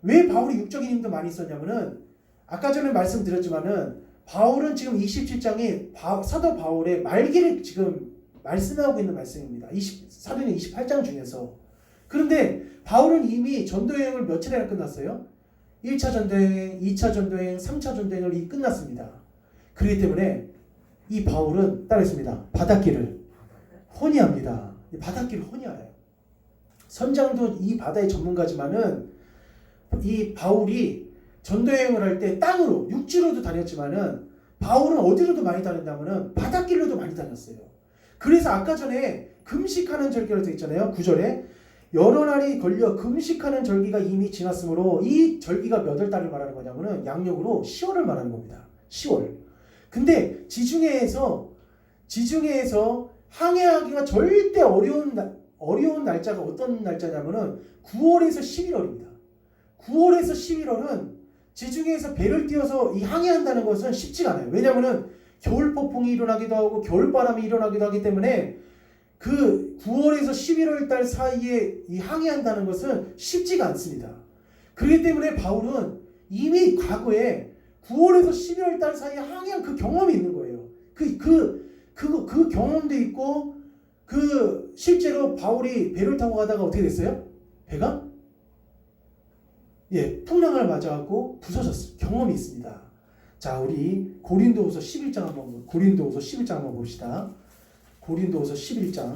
왜 바울이 육적인 힘도 많이 있었냐면은 아까 전에 말씀드렸지만은 바울은 지금 27장이 사도 바울의 말기를 지금 말씀하고 있는 말씀입니다. 사도행 28장 중에서. 그런데 바울은 이미 전도여행을 며칠이나 끝났어요? 1차 전도여행, 2차 전도여행, 3차 전도여행을 끝났습니다. 그렇기 때문에 이 바울은 따라했습니다. 바닷길을 혼이합니다. 바닷길을 혼이 알아요. 선장도 이 바다의 전문가지만은 이 바울이 전도여행을 할 때 땅으로 육지로도 다녔지만은 바울은 어디로도 많이 다녔냐면은 바닷길로도 많이 다녔어요. 그래서 아까 전에 금식하는 절기라고 되어 있잖아요. 9절에 여러 날이 걸려 금식하는 절기가 이미 지났으므로 이 절기가 몇 월 달을 말하는 거냐면은 양력으로 10월을 말하는 겁니다. 10월. 근데 지중해에서 항해하기가 절대 어려운 날짜가 어떤 날짜냐면은 9월에서 11월입니다. 9월에서 11월은 지중해에서 배를 띄워서 이 항해한다는 것은 쉽지가 않아요. 왜냐면은 겨울 폭풍이 일어나기도 하고 겨울바람이 일어나기도 하기 때문에 그 9월에서 11월 달 사이에 이 항해한다는 것은 쉽지가 않습니다. 그렇기 때문에 바울은 이미 과거에 9월에서 12월 달 사이에 항해한 그 경험이 있는 거예요. 그 경험도 있고 실제로 바울이 배를 타고 가다가 어떻게 됐어요? 배가 풍랑을 맞아갖고 부서졌어요. 경험이 있습니다. 자, 우리 고린도후서 11장 한번 봅시다. 고린도후서 11장.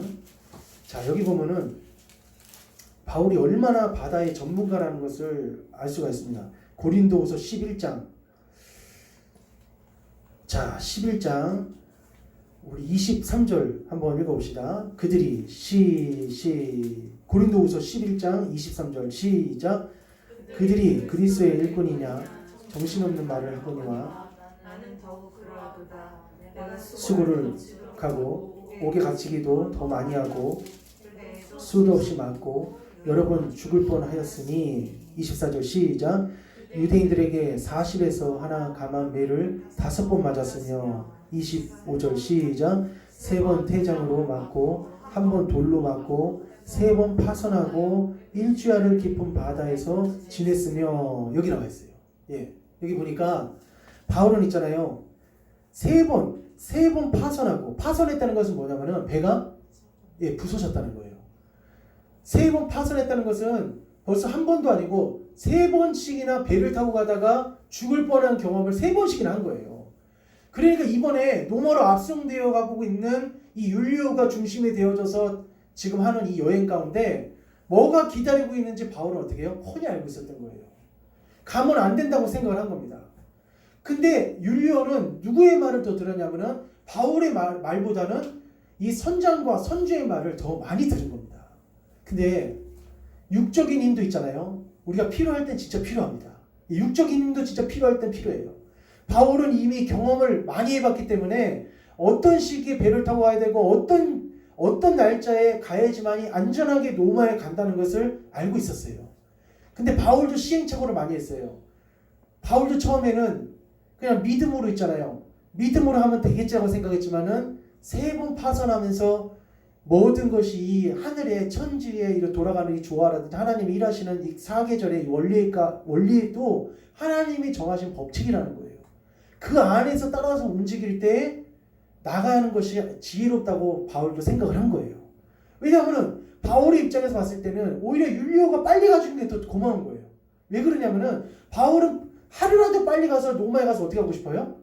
자, 여기 보면은 바울이 얼마나 바다의 전문가라는 것을 알 수가 있습니다. 고린도후서 11장. 자, 11장 우리 23절 한번 읽어봅시다. 그들이 고린도후서 11장 23절 시작. 그들이 그리스도의 일꾼이냐 정신없는 말을 하거니와 수고를 하고 옥에 갇히기도 더 많이 하고 수도 없이 맞고 여러 번 죽을 뻔하였으니 24절 시작. 유대인들에게 40에서 하나 감한 매를 5번 맞았으며 25절 시작. 3번 태장으로 맞고 1번 돌로 맞고 3번 파선하고 일주야를 깊은 바다에서 지냈으며 여기 나와 있어요. 예, 여기 보니까 바울은 있잖아요. 3번 파선하고 파선했다는 것은 뭐냐면은 배가 부서졌다는 거예요. 3번 파선했다는 것은 벌써 한 번도 아니고 3번씩이나 배를 타고 가다가 죽을 뻔한 경험을 3번씩이나 한 거예요. 그러니까 이번에 노마로 압송되어 가고 있는 이 율리오가 중심이 되어져서 지금 하는 이 여행 가운데 뭐가 기다리고 있는지 바울은 어떻게 해요? 훤히 알고 있었던 거예요. 가면 안 된다고 생각을 한 겁니다. 근데 율리오는 누구의 말을 더 들었냐면은 바울의 말보다는 이 선장과 선주의 말을 더 많이 들은 겁니다. 근데 육적인 힘도 있잖아요. 우리가 필요할 땐 진짜 필요합니다. 육적인 힘도 진짜 필요할 땐 필요해요. 바울은 이미 경험을 많이 해봤기 때문에 어떤 시기에 배를 타고 가야 되고 어떤 날짜에 가야지만이 안전하게 로마에 간다는 것을 알고 있었어요. 근데 바울도 시행착오를 많이 했어요. 바울도 처음에는 그냥 믿음으로 있잖아요. 믿음으로 하면 되겠지라고 생각했지만은 3번 파선하면서 모든 것이 이 하늘의 천지에 이렇게 돌아가는 이 조화라든지 하나님이 일하시는 이 사계절의 원리도 하나님이 정하신 법칙이라는 거예요. 그 안에서 따라서 움직일 때 나가는 것이 지혜롭다고 바울도 생각을 한 거예요. 왜냐하면 바울의 입장에서 봤을 때는 오히려 율리오가 빨리 가주는 게 더 고마운 거예요. 왜 그러냐면은 바울은 하루라도 빨리 가서 로마에 가서 어떻게 하고 싶어요?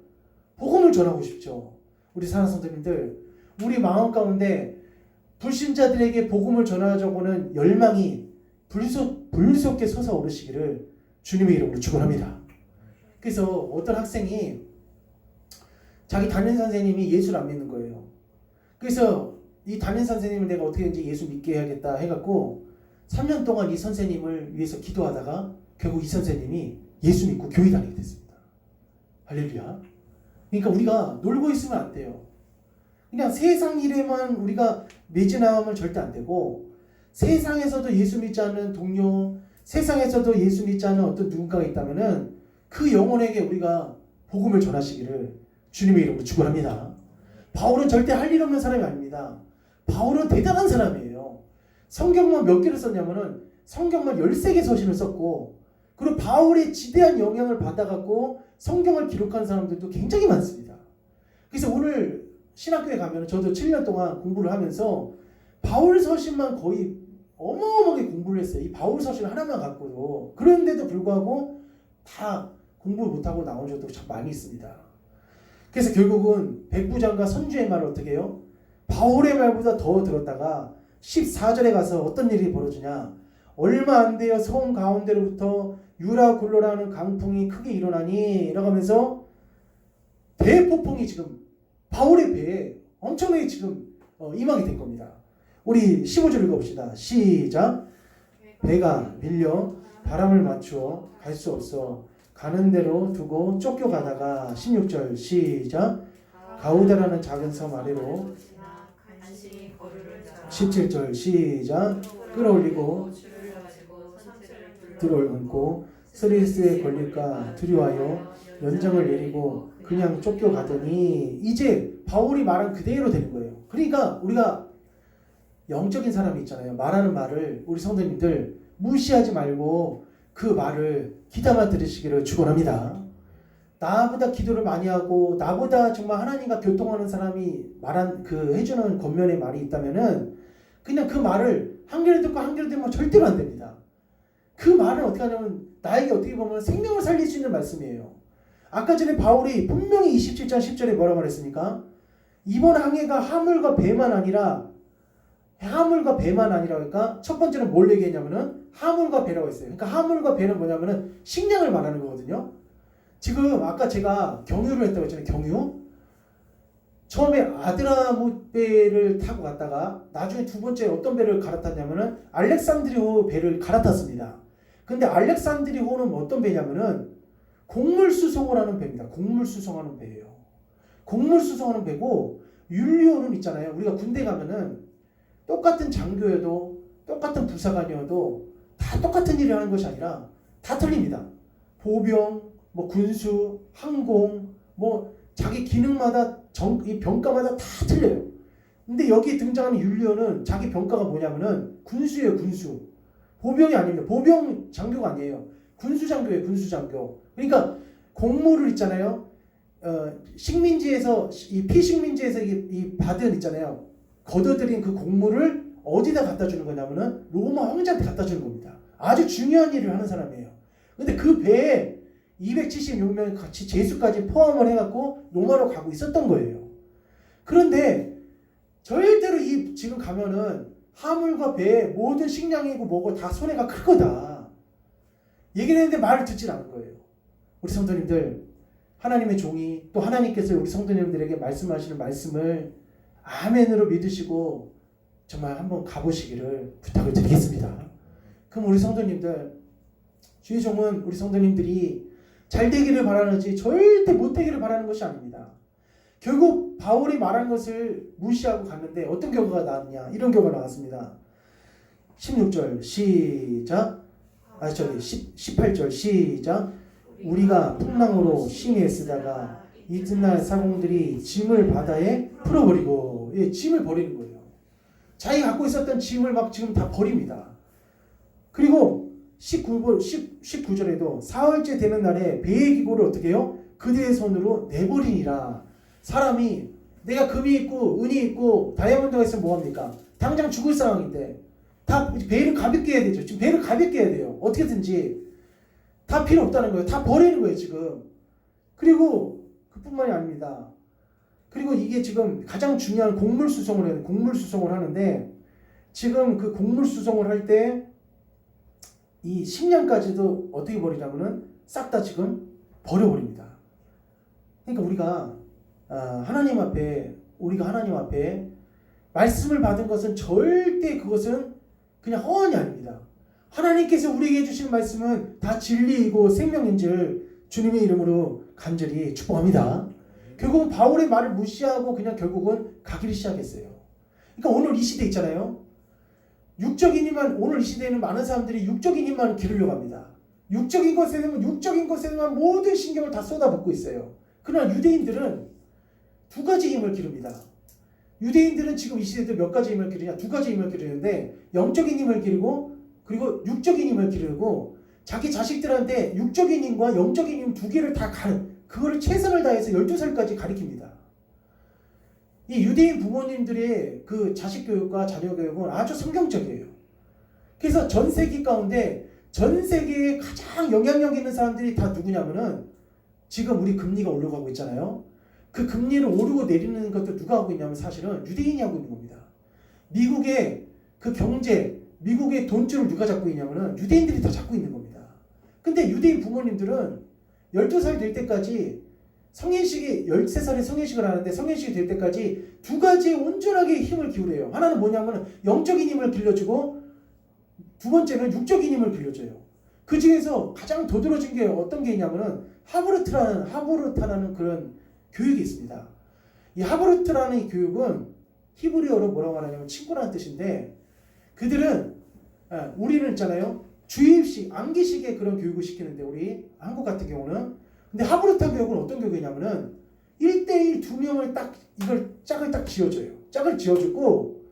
복음을 전하고 싶죠. 우리 사랑하는 성도님들, 우리 마음 가운데 불신자들에게 복음을 전하자고는 열망이 불솟게 솟아오르시기를 주님의 이름으로 축원합니다. 그래서 어떤 학생이 자기 담임 선생님이 예수를 안 믿는 거예요. 그래서 이 담임 선생님을 내가 어떻게 이제 예수 믿게 해야겠다 해갖고 3년 동안 이 선생님을 위해서 기도하다가 결국 이 선생님이 예수 믿고 교회 다니게 됐습니다. 할렐루야. 그러니까 우리가 놀고 있으면 안 돼요. 그냥 세상 일에만 우리가 매진하면 절대 안 되고, 세상에서도 예수 믿지 않는 동료, 세상에서도 예수 믿지 않는 어떤 누군가가 있다면은 그 영혼에게 우리가 복음을 전하시기를 주님의 이름으로 축원합니다. 바울은 절대 할 일 없는 사람이 아닙니다. 바울은 대단한 사람이에요. 성경만 몇 개를 썼냐면은 성경만 13개 서신을 썼고, 그리고 바울의 지대한 영향을 받아갖고 성경을 기록한 사람들도 굉장히 많습니다. 그래서 오늘 신학교에 가면 저도 7년 동안 공부를 하면서 바울 서신만 거의 어마어마하게 공부를 했어요. 이 바울 서신 하나만 갖고도. 그런데도 불구하고 다 공부 못하고 나온 적도 참 많이 있습니다. 그래서 결국은 백부장과 선주의 말을 어떻게 해요? 바울의 말보다 더 들었다가 14절에 가서 어떤 일이 벌어지냐, 얼마 안 되어 성 가운데로부터 유라굴로라는 강풍이 크게 일어나니 라고 하면서 대폭풍이 지금 바울의 배에 엄청나게 지금 임하게 된 겁니다. 우리 15절 읽어봅시다. 시작. 배가 밀려 바람을 맞추어 갈 수 없어 가는 대로 두고 쫓겨가다가 16절 시작. 가우다라는 작은 섬 아래로 17절 시작. 끌어올리고 들을 얹고 스리스에 걸릴까 두려워하여 연장을 내리고 그냥 쫓겨가더니, 이제 바울이 말한 그대로 되는 거예요. 그러니까 우리가 영적인 사람이 있잖아요. 말하는 말을 우리 성도님들 무시하지 말고 그 말을 귀담아 들으시기를 축원합니다. 나보다 기도를 많이 하고 나보다 정말 하나님과 교통하는 사람이 말한 그 해주는 겉면의 말이 있다면은 그냥 그 말을 한 개를 듣고 한 개를 듣면 절대로 안 됩니다. 그 말을 어떻게 하냐면 나에게 어떻게 보면 생명을 살릴 수 있는 말씀이에요. 아까 전에 바울이 분명히 27장 10절에 뭐라고 말했습니까? 이번 항해가 화물과 배만 아니라 하물과 배만 아니라 그러니까 첫 번째는 뭘 얘기했냐면은 하물과 배라고 했어요. 그러니까 하물과 배는 뭐냐면은 식량을 말하는 거거든요. 지금 아까 제가 경유를 했다고 했잖아요. 경유. 처음에 아드라못 배를 타고 갔다가 나중에 두 번째 어떤 배를 갈아탔냐면은 알렉산드리호 배를 갈아탔습니다. 근데 알렉산드리호는 어떤 배냐면은 곡물 수송을 하는 배입니다. 곡물 수송하는 배예요. 곡물 수송하는 배고 율리오는 있잖아요. 우리가 군대 가면은 똑같은 장교여도 똑같은 부사관이어도 다 똑같은 일을 하는 것이 아니라 다 틀립니다. 보병, 뭐 군수, 항공, 뭐 자기 기능마다 이 병가마다 다 틀려요. 근데 여기 등장하는 율리오는 자기 병가가 뭐냐면은 군수예요. 군수. 보병이 아닙니다. 보병 장교가 아니에요. 군수 장교예요. 군수 장교. 그러니까 곡물을 있잖아요. 식민지에서 이 피식민지에서 이 받은 있잖아요. 걷어들인 그 곡물을 어디다 갖다 주는 거냐면은 로마 황제한테 갖다 주는 겁니다. 아주 중요한 일을 하는 사람이에요. 근데 그 배에 276명이 같이 제수까지 포함을 해갖고 로마로 가고 있었던 거예요. 그런데 절대로 이 지금 가면은 하물과 배 모든 식량이고 뭐고 다 손해가 클 거다. 얘기를 했는데 말을 듣질 않은 거예요. 우리 성도님들, 하나님의 종이 또 하나님께서 우리 성도님들에게 말씀하시는 말씀을 아멘으로 믿으시고 정말 한번 가보시기를 부탁을 드리겠습니다. 그럼 우리 성도님들, 주의 종은 우리 성도님들이 잘 되기를 바라는지 절대 못 되기를 바라는 것이 아닙니다. 결국 바울이 말한 것을 무시하고 갔는데 어떤 결과가 나왔냐? 이런 결과가 나왔습니다. 16절 시작. 18절 시작. 우리가 풍랑으로 심히 쓰다가 이튿날 사공들이 짐을 바다에 풀어버리고, 짐을 버리는 거예요. 자기 갖고 있었던 짐을 막 지금 다 버립니다. 그리고 19절에도 사흘째 되는 날에 배의 기고를 어떻게 해요? 그대의 손으로 내버리니라. 사람이 내가 금이 있고 은이 있고 다이아몬드가 있으면 뭐합니까? 당장 죽을 상황인데 다 배를 가볍게 해야 되죠. 지금 배를 가볍게 해야 돼요. 어떻게든지 다 필요 없다는 거예요. 다 버리는 거예요 지금. 그리고 그뿐만이 아닙니다. 그리고 이게 지금 가장 중요한 곡물 수송을 해요. 곡물 수송을 하는데 지금 그 곡물 수송을 할 때 이 식량까지도 어떻게 버리냐면은 싹 다 지금 버려버립니다. 그러니까 우리가 우리가 하나님 앞에 말씀을 받은 것은 절대 그것은 그냥 허언이 아닙니다. 하나님께서 우리에게 주신 말씀은 다 진리이고 생명인 줄 주님의 이름으로 간절히 축복합니다. 결국은 바울의 말을 무시하고 그냥 결국은 가기를 시작했어요. 그러니까 오늘 이 시대 있잖아요. 오늘 이 시대에는 많은 사람들이 육적인 힘만 기르려고 합니다. 육적인 것에만 모든 신경을 다 쏟아붓고 있어요. 그러나 유대인들은 두 가지 힘을 기릅니다. 유대인들은 지금 이 시대도 몇 가지 힘을 기르냐? 두 가지 힘을 기르는데 영적인 힘을 기르고 그리고 육적인 힘을 기르고 자기 자식들한테 육적인 힘과 영적인 힘 두 개를 다 그거를 최선을 다해서 12살까지 가르칩니다. 이 유대인 부모님들의 그 자식 교육과 자녀 교육은 아주 성경적이에요. 그래서 전 세계 가운데 전 세계에 가장 영향력 있는 사람들이 다 누구냐면은 지금 우리 금리가 올라가고 있잖아요. 그 금리를 오르고 내리는 것도 누가 하고 있냐면 사실은 유대인이 하고 있는 겁니다. 미국의 그 경제, 미국의 돈줄을 누가 잡고 있냐면은 유대인들이 다 잡고 있는 겁니다. 근데 유대인 부모님들은 12살 될 때까지 13살에 성인식을 하는데 성인식이 될 때까지 두 가지에 온전하게 힘을 기울여요. 하나는 뭐냐면 영적인 힘을 길러주고 두 번째는 육적인 힘을 길러줘요. 그 중에서 가장 도드라진 게 어떤 게 있냐면은 하브르타라는 그런 교육이 있습니다. 이 하브르타라는 이 교육은 히브리어로 뭐라고 하냐면 친구라는 뜻인데 그들은 우리는 있잖아요. 주입식, 암기식의 그런 교육을 시키는데 우리 한국 같은 경우는 근데 하브르타 교육은 어떤 교육이냐면은 1대1 두 명을 딱 이걸 짝을 딱 지어줘요. 짝을 지어주고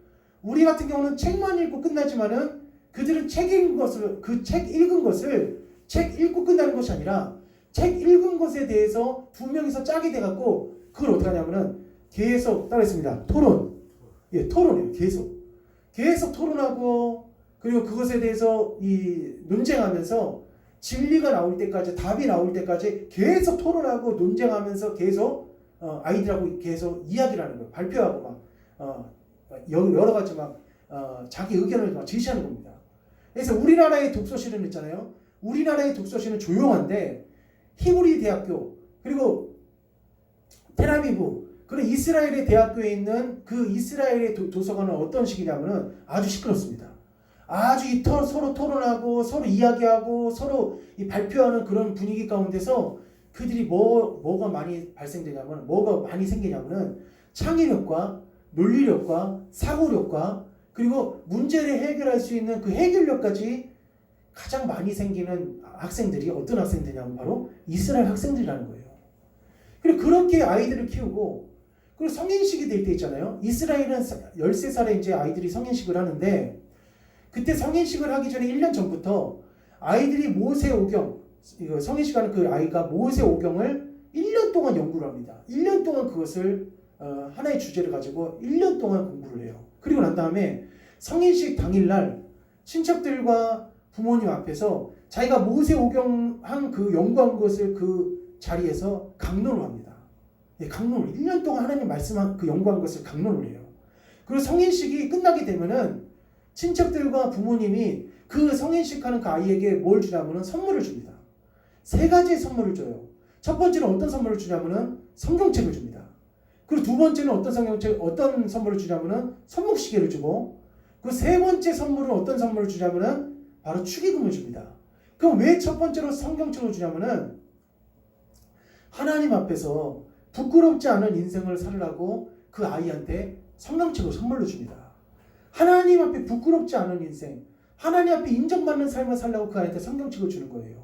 우리 같은 경우는 책만 읽고 끝나지만은 그들은 책 읽은 것을 책 읽고 끝나는 것이 아니라 책 읽은 것에 대해서 두 명이서 짝이 돼갖고 그걸 어떻게 하냐면은 계속 따라했습니다. 토론. 토론이에요. 계속 토론하고 그리고 그것에 대해서 논쟁하면서 진리가 나올 때까지 답이 나올 때까지 계속 토론하고 논쟁하면서 계속 아이들하고 계속 이야기를 하는 거예요. 발표하고 막 여러 가지 막 자기 의견을 막 제시하는 겁니다. 그래서 우리나라의 독서실은 있잖아요. 우리나라의 독서실은 조용한데 히브리 대학교 그리고 텔아비브 그리고 이스라엘의 대학교에 있는 그 이스라엘의 도서관은 어떤 식이냐면은 아주 시끄럽습니다. 아주 서로 토론하고 서로 이야기하고 서로 발표하는 그런 분위기 가운데서 그들이 뭐가 많이 발생되냐면 뭐가 많이 생기냐면은 창의력과 논리력과 사고력과 그리고 문제를 해결할 수 있는 그 해결력까지 가장 많이 생기는 학생들이 어떤 학생들이냐면 바로 이스라엘 학생들이라는 거예요. 그리고 그렇게 아이들을 키우고 그리고 성인식이 될 때 있잖아요. 이스라엘은 13살에 이제 아이들이 성인식을 하는데 그때 성인식을 하기 전에 1년 전부터 아이들이 모세오경 성인식 하는 그 아이가 모세오경을 1년 동안 연구를 합니다. 1년 동안 그것을 하나의 주제를 가지고 1년 동안 공부를 해요. 그리고 난 다음에 성인식 당일날 친척들과 부모님 앞에서 자기가 모세오경 한 그 연구한 것을 그 자리에서 강론을 합니다. 예, 강론을 1년 동안 하나님 말씀한 그 연구한 것을 강론을 해요. 그리고 성인식이 끝나게 되면은 친척들과 부모님이 그 성인식 하는 그 아이에게 뭘 주냐면은 선물을 줍니다. 3가지의 선물을 줘요. 첫 번째는 어떤 선물을 주냐면은 성경책을 줍니다. 그리고 두 번째는 어떤 선물을 주냐면은 손목시계를 주고 그 세 번째 선물은 어떤 선물을 주냐면은 바로 축의금을 줍니다. 그럼 왜 첫 번째로 성경책을 주냐면은 하나님 앞에서 부끄럽지 않은 인생을 살으라고 그 아이한테 성경책을 선물로 줍니다. 하나님 앞에 부끄럽지 않은 인생, 하나님 앞에 인정받는 삶을 살라고 그 아이한테 성경책을 주는 거예요.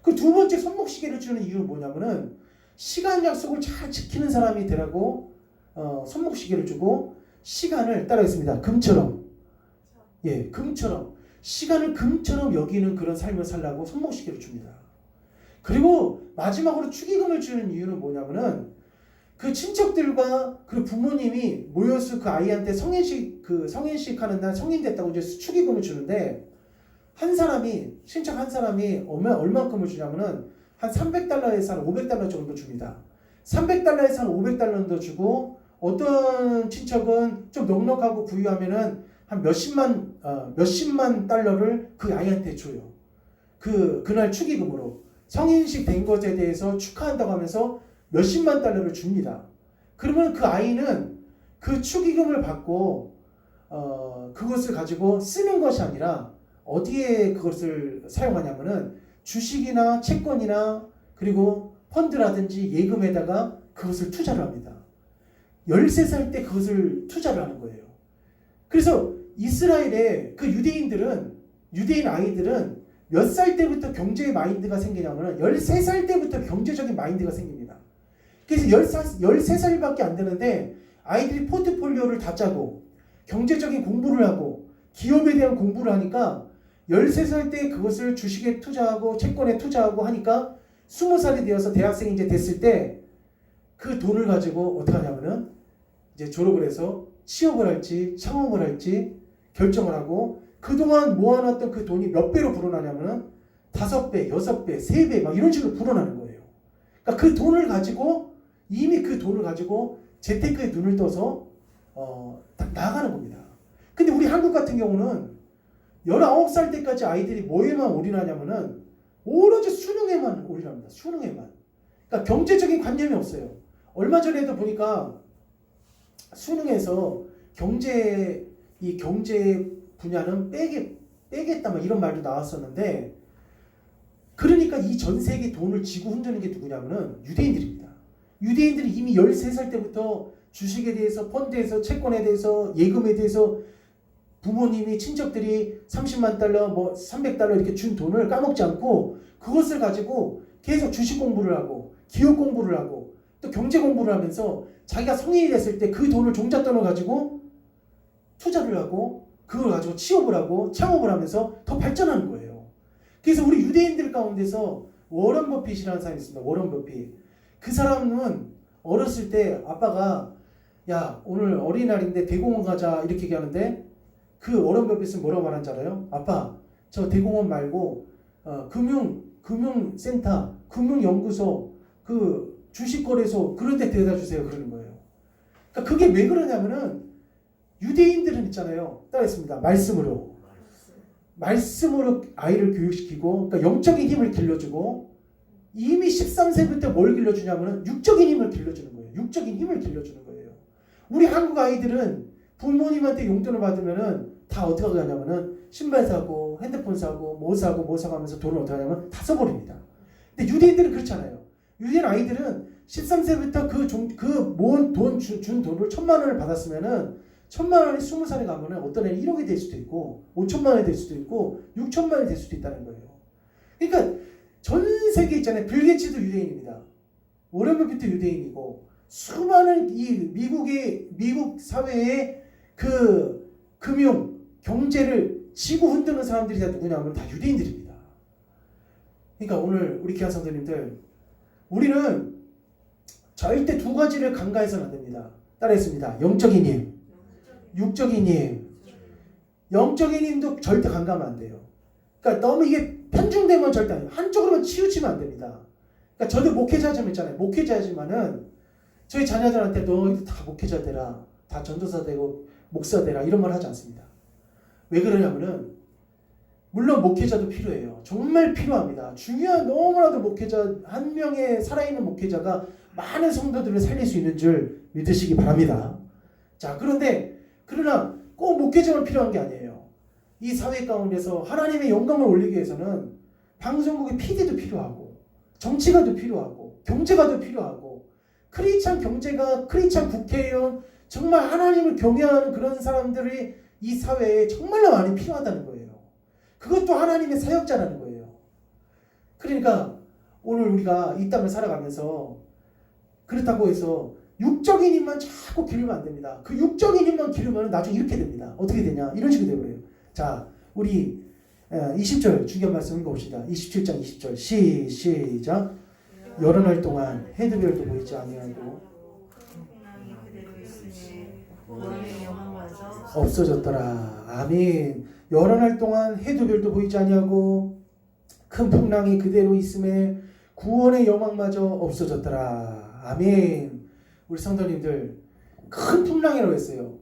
그 두 번째 손목시계를 주는 이유는 뭐냐면은 시간 약속을 잘 지키는 사람이 되라고 손목시계를 주고 시간을 따라했습니다. 금처럼. 예, 금처럼. 시간을 금처럼 여기는 그런 삶을 살라고 손목시계를 줍니다. 그리고 마지막으로 축의금을 주는 이유는 뭐냐면은 그 친척들과 그 부모님이 모여서 그 아이한테 성인식 하는 날 성인 됐다고 이제 축의금을 주는데 친척 한 사람이 얼마큼을 주냐면은 한 300달러에서 한 500달러 정도 줍니다. 300달러에서 한 500달러 주고 어떤 친척은 좀 넉넉하고 부유하면은 한 몇십만 달러를 그 아이한테 줘요. 그날 축의금으로 성인식 된 것에 대해서 축하한다고 하면서 몇십만 달러를 줍니다. 그러면 그 아이는 그 축의금을 받고 그것을 가지고 쓰는 것이 아니라 어디에 그것을 사용하냐면은 주식이나 채권이나 그리고 펀드라든지 예금에다가 그것을 투자를 합니다. 13살 때 그것을 투자를 하는 거예요. 그래서 이스라엘의 그 유대인 아이들은 몇 살 때부터 경제의 마인드가 생기냐면 13살 때부터 경제적인 마인드가 생깁니다. 그래서 13살밖에 안 되는데 아이들이 포트폴리오를 다 짜고 경제적인 공부를 하고 기업에 대한 공부를 하니까 13살 때 그것을 주식에 투자하고 채권에 투자하고 하니까 20살이 되어서 대학생이 이제 됐을 때 그 돈을 가지고 어떻게 하냐면은 이제 졸업을 해서 취업을 할지 창업을 할지 결정을 하고 그동안 모아놨던 그 돈이 몇 배로 불어나냐면은 5배, 6배, 3배 막 이런 식으로 불어나는 거예요. 그러니까 그 돈을 가지고 이미 그 돈을 가지고 재테크에 눈을 떠서 나가는 겁니다. 근데 우리 한국 같은 경우는 19살 때까지 아이들이 뭐에만 올인하냐면은 오로지 수능에만 올인합니다. 수능에만. 그러니까 경제적인 관념이 없어요. 얼마 전에도 보니까 수능에서 경제 분야는 빼겠다 막 이런 말도 나왔었는데 그러니까 이 전 세계 돈을 지고 흔드는 게 누구냐면은 유대인들입니다. 유대인들이 이미 13살 때부터 주식에 대해서 펀드에서 채권에 대해서 예금에 대해서 부모님이 친척들이 30만 달러 뭐 300달러 이렇게 준 돈을 까먹지 않고 그것을 가지고 계속 주식 공부를 하고 기업 공부를 하고 또 경제 공부를 하면서 자기가 성인이 됐을 때 그 돈을 종잣돈을 가지고 투자를 하고 그걸 가지고 취업을 하고 창업을 하면서 더 발전하는 거예요. 그래서 우리 유대인들 가운데서 워런 버핏이라는 사람이 있습니다. 워런 버핏. 그 사람은 어렸을 때 아빠가 야 오늘 어린이날인데 대공원 가자 이렇게 얘기하는데 그 워런 버핏은 뭐라고 말하는지 알아요? 아빠 저 대공원 말고 금융센터, 금융연구소, 주식거래소 그런 데 데려다 주세요 그러는 거예요. 그러니까 그게 왜 그러냐면은 유대인들은 있잖아요. 따라했습니다. 말씀으로 아이를 교육시키고, 그러니까 영적인 힘을 길러주고, 이미 13세부터 뭘 길러주냐면은 육적인 힘을 길러주는 거예요. 육적인 힘을 길러주는 거예요. 우리 한국 아이들은 부모님한테 용돈을 받으면은 다 어떻게 하냐면은 신발 사고, 핸드폰 사고, 뭐 사고 하면서 돈을 어떻게 하냐면 다 써버립니다. 근데 유대인들은 그렇잖아요. 유대인 아이들은 13세부터 모은 준 돈을 1,000만 원을 받았으면은 1,000만 원이 20살에 가면은 어떤 애는 1억이 될 수도 있고 5천만 원이 될 수도 있고 6천만 원이 될 수도 있다는 거예요. 그러니까 전 세계 있잖아요. 빌 게이츠도 유대인입니다. 워렌 버핏도 유대인이고 수많은 이 미국 사회의 그 금융 경제를 지고 흔드는 사람들이 다 누구냐면 다 유대인들입니다. 그러니까 오늘 우리 귀한 성도님들, 우리는 절대 두 가지를 간과해서는 안 됩니다. 따라했습니다. 영적인 힘, 육적인 힘. 영적인 힘도 절대 간과하면 안 돼요. 그러니까 너무 이게 편중되면 절대 아니에요. 한쪽으로만 치우치면 안 됩니다. 그러니까 저도 목회자좀 있잖아요. 목회자지만은 저희 자녀들한테 너희들 다 목회자 되라, 다 전도사 되고 목사 되라 이런 말 하지 않습니다. 왜 그러냐면은 물론 목회자도 필요해요. 정말 필요합니다. 중요한 너무나도 목회자 한 명의 살아있는 목회자가 많은 성도들을 살릴 수 있는 줄 믿으시기 바랍니다. 자, 그러나 꼭 목회자만 필요한 게 아니에요. 이 사회 가운데서 하나님의 영광을 올리기 위해서는 방송국의 PD도 필요하고 정치가도 필요하고 경제가도 필요하고 크리스찬 경제가 크리스찬 국회의원 정말 하나님을 경외하는 그런 사람들이 이 사회에 정말로 많이 필요하다는 거예요. 그것도 하나님의 사역자라는 거예요. 그러니까 오늘 우리가 이 땅을 살아가면서 그렇다고 해서 육적인 힘만 자꾸 기르면 안 됩니다. 그 육적인 힘만 기르면 나중에 이렇게 됩니다. 어떻게 되냐? 이런 식으로 되버려요. 자, 우리 20절 중요한 말씀 읽어봅시다. 27장 20절 시작. 여러 날 동안 해도 별도 보이지 아니하고 없어졌더라. 아멘. 여러 날 동안 해도 별도 보이지 아니하고 큰 풍랑이 그대로 있음에 구원의 영광마저 없어졌더라. 아멘. 우리 성도님들, 큰 풍랑이라고 했어요.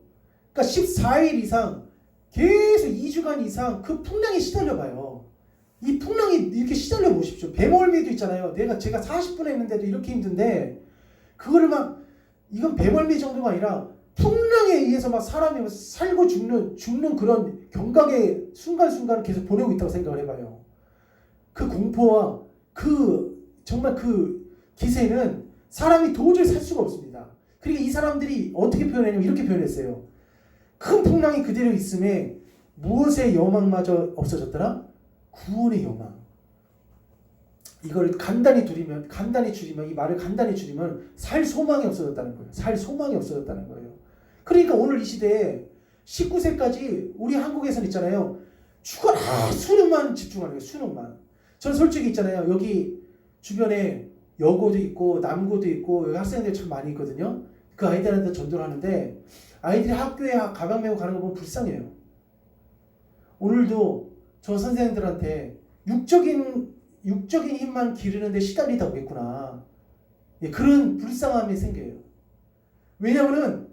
그러니까 14일 이상 계속 2주간 이상 그 풍랑에 시달려 봐요. 이 풍랑이 이렇게 시달려 보십시오. 배멀미도 있잖아요. 제가 40분 했는데도 이렇게 힘든데 그거를 이건 배멀미 정도가 아니라 풍랑에 의해서 사람이 살고 죽는 그런 경각의 순간순간을 계속 보내고 있다고 생각을 해봐요. 그 공포와 정말 그 기세는 사람이 도저히 살 수가 없습니다. 그러니까 이 사람들이 어떻게 표현했냐면 이렇게 표현했어요. 큰 풍랑이 그대로 있음에 무엇의 여망마저 없어졌더라? 구원의 여망. 이걸 간단히 줄이면 이 말을 간단히 줄이면 살 소망이 없어졌다는 거예요. 살 소망이 없어졌다는 거예요. 그러니까 오늘 이 시대에 19세까지 우리 한국에서는 있잖아요. 죽어라 수능만 집중하는 거예요. 수능만. 전 솔직히 있잖아요. 여기 주변에 여고도 있고 남고도 있고 여기 학생들 참 많이 있거든요. 그 아이들한테 전도를 하는데 아이들이 학교에 가방 메고 가는 거 보면 불쌍해요. 오늘도 저 선생님들한테 육적인 힘만 기르는데 시달리다 오겠구나. 그런 불쌍함이 생겨요. 왜냐하면은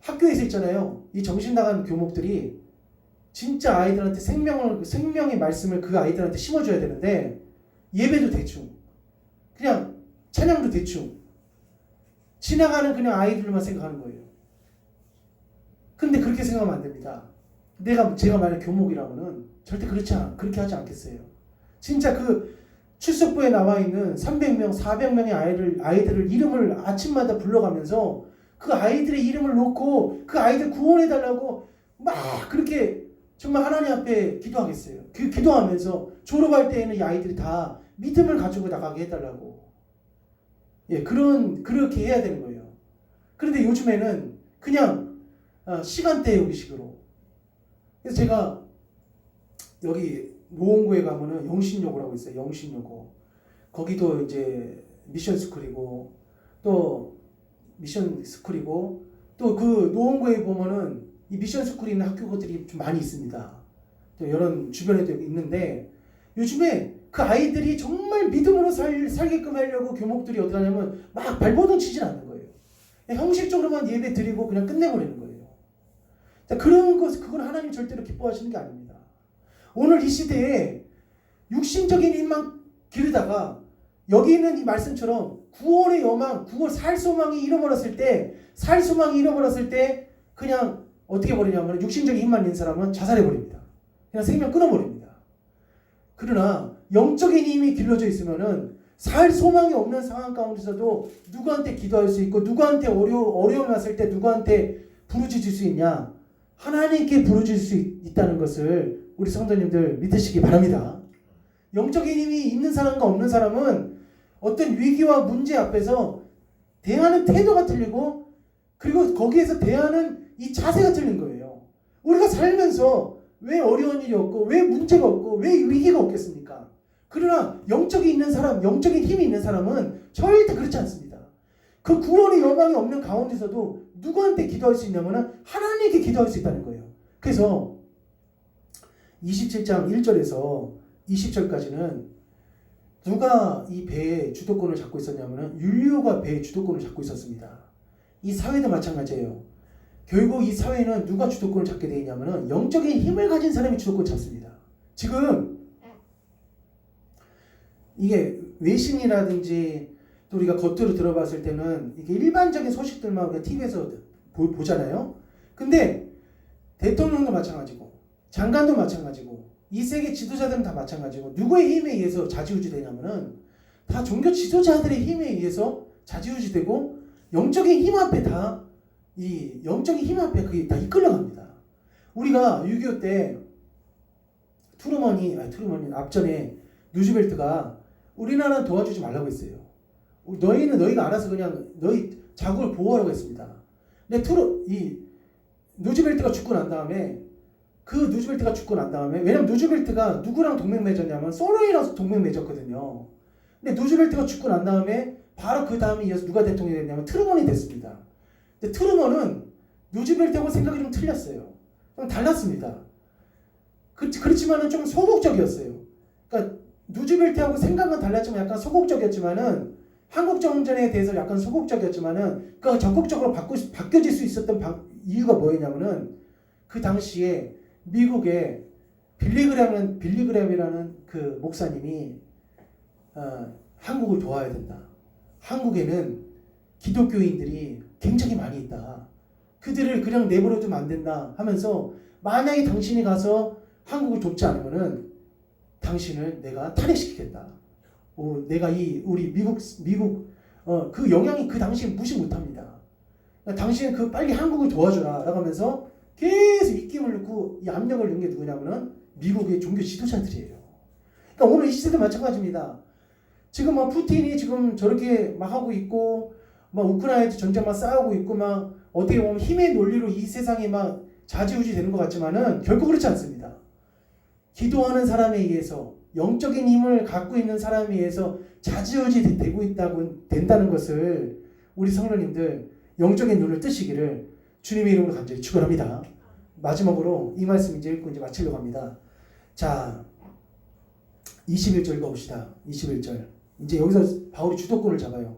학교에서 있잖아요. 이 정신 나간 교목들이 진짜 아이들한테 생명의 말씀을 그 아이들한테 심어줘야 되는데 예배도 대충, 그냥 찬양도 대충 지나가는 그냥 아이들만 생각하는 거예요. 근데 그렇게 생각하면 안 됩니다. 제가 만약 교목이라면은 절대 그렇게 하지 않겠어요. 진짜 그 출석부에 나와 있는 300명, 400명의 아이들을 이름을 아침마다 불러가면서 그 아이들의 이름을 놓고 그 아이들 구원해달라고 막 그렇게 정말 하나님 앞에 기도하겠어요. 기도하면서 졸업할 때에는 이 아이들이 다 믿음을 가지고 나가게 해달라고. 그렇게 해야 되는 거예요. 그런데 요즘에는 그냥 시간 때우기식으로. 그래서 제가 여기 노원구에 가면은 영신여고라고 있어요. 영신여고. 거기도 이제 미션 스쿨이고 또 그 노원구에 보면은 이 미션 스쿨이 있는 학교들이 좀 많이 있습니다. 또 이런 주변에도 있는데 요즘에 그 아이들이 정말 믿음으로 살게끔 하려고 교목들이 어떻게 하냐면 막 발버둥 치질 않는 거예요. 형식적으로만 예배 드리고 그냥 끝내버리는 거예요. 자, 그런 것, 그건 하나님 절대로 기뻐하시는 게 아닙니다. 오늘 이 시대에 육신적인 힘만 기르다가 여기 있는 이 말씀처럼 구원의 여망, 살 소망이 잃어버렸을 때 그냥 어떻게 버리냐면 육신적인 힘만 있는 사람은 자살해버립니다. 그냥 생명 끊어버립니다. 그러나 영적인 힘이 길러져 있으면은 살 소망이 없는 상황 가운데서도 누구한테 기도할 수 있고 누구한테 어려움이 왔을 때 누구한테 부르짖을 수 있냐? 하나님께 부르짖을 수 있다는 것을 우리 성도님들 믿으시기 바랍니다. 영적인 힘이 있는 사람과 없는 사람은 어떤 위기와 문제 앞에서 대하는 태도가 틀리고 그리고 거기에서 대하는 이 자세가 틀린 거예요. 우리가 살면서 왜 어려운 일이 없고 왜 문제가 없고 왜 위기가 없겠습니까? 그러나 영적인 있는 사람, 영적인 힘이 있는 사람은 절대 그렇지 않습니다. 그 구원의 여망이 없는 가운데서도 누구한테 기도할 수 있냐면 하나님께 기도할 수 있다는 거예요. 그래서 27장 1절에서 20절까지는 누가 이 배의 주도권을 잡고 있었냐면 율리오가 배의 주도권을 잡고 있었습니다. 이 사회도 마찬가지예요. 결국 이 사회는 누가 주도권을 잡게 되어 있냐면 영적인 힘을 가진 사람이 주도권을 잡습니다. 지금 이게 외신이라든지 또 우리가 겉으로 들어봤을 때는 이게 일반적인 소식들만 우리가 TV에서 보잖아요. 근데 대통령도 마찬가지고 장관도 마찬가지고 이 세계 지도자들은 다 마찬가지고 누구의 힘에 의해서 좌지우지 되냐면은 다 종교 지도자들의 힘에 의해서 좌지우지 되고 영적인 힘 앞에 그게 다 이끌려갑니다. 우리가 6.25 때 트루먼이 앞전에 루즈벨트가 우리나라는 도와주지 말라고 했어요. 너희가 알아서 그냥 너희 자국을 보호하라고 했습니다. 근데 루즈벨트가 죽고 난 다음에 왜냐면 루즈벨트가 누구랑 동맹 맺었냐면 소련이랑 동맹 맺었거든요. 근데 루즈벨트가 죽고 난 다음에 바로 그 다음에 이어서 누가 대통령이 됐냐면 트루먼이 됐습니다. 근데 트루먼은 루즈벨트하고 생각이 좀 틀렸어요. 좀 달랐습니다. 그렇지만은 좀 소극적이었어요. 그러니까 루즈벨트하고 생각은 달랐지만 약간 소극적이었지만은 한국 정전에 대해서 약간 소극적이었지만은 그 적극적으로 바뀌어질 수 있었던 이유가 뭐였냐면은 그 당시에 미국의 빌리그램이라는 그 목사님이 한국을 도와야 된다. 한국에는 기독교인들이 굉장히 많이 있다. 그들을 그냥 내버려두면 안 된다 하면서 만약에 당신이 가서 한국을 돕지 않으면은 당신을 내가 탄핵시키겠다. 내가 우리 미국 그 영향이 그 당시에 무시 못합니다. 그러니까 당신은 그 빨리 한국을 도와줘라라고 하면서 계속 입김을 넣고 이 압력을 넣은 게 누구냐면은 미국의 종교 지도자들이에요. 그러니까 오늘 이 시대도 마찬가지입니다. 지금 푸틴이 지금 저렇게 막 하고 있고 우크라이나 전쟁 막 싸우고 있고 어떻게 보면 힘의 논리로 이 세상이 막 좌지우지 되는 것 같지만은 결코 그렇지 않습니다. 기도하는 사람에 의해서 영적인 힘을 갖고 있는 사람에 의해서 좌지우지 되고 된다는 것을 우리 성도님들 영적인 눈을 뜨시기를 주님의 이름으로 간절히 축원합니다. 마지막으로 이 말씀 읽고 마치려고 합니다. 자, 21절 읽어봅시다. 21절. 이제 여기서 바울이 주도권을 잡아요.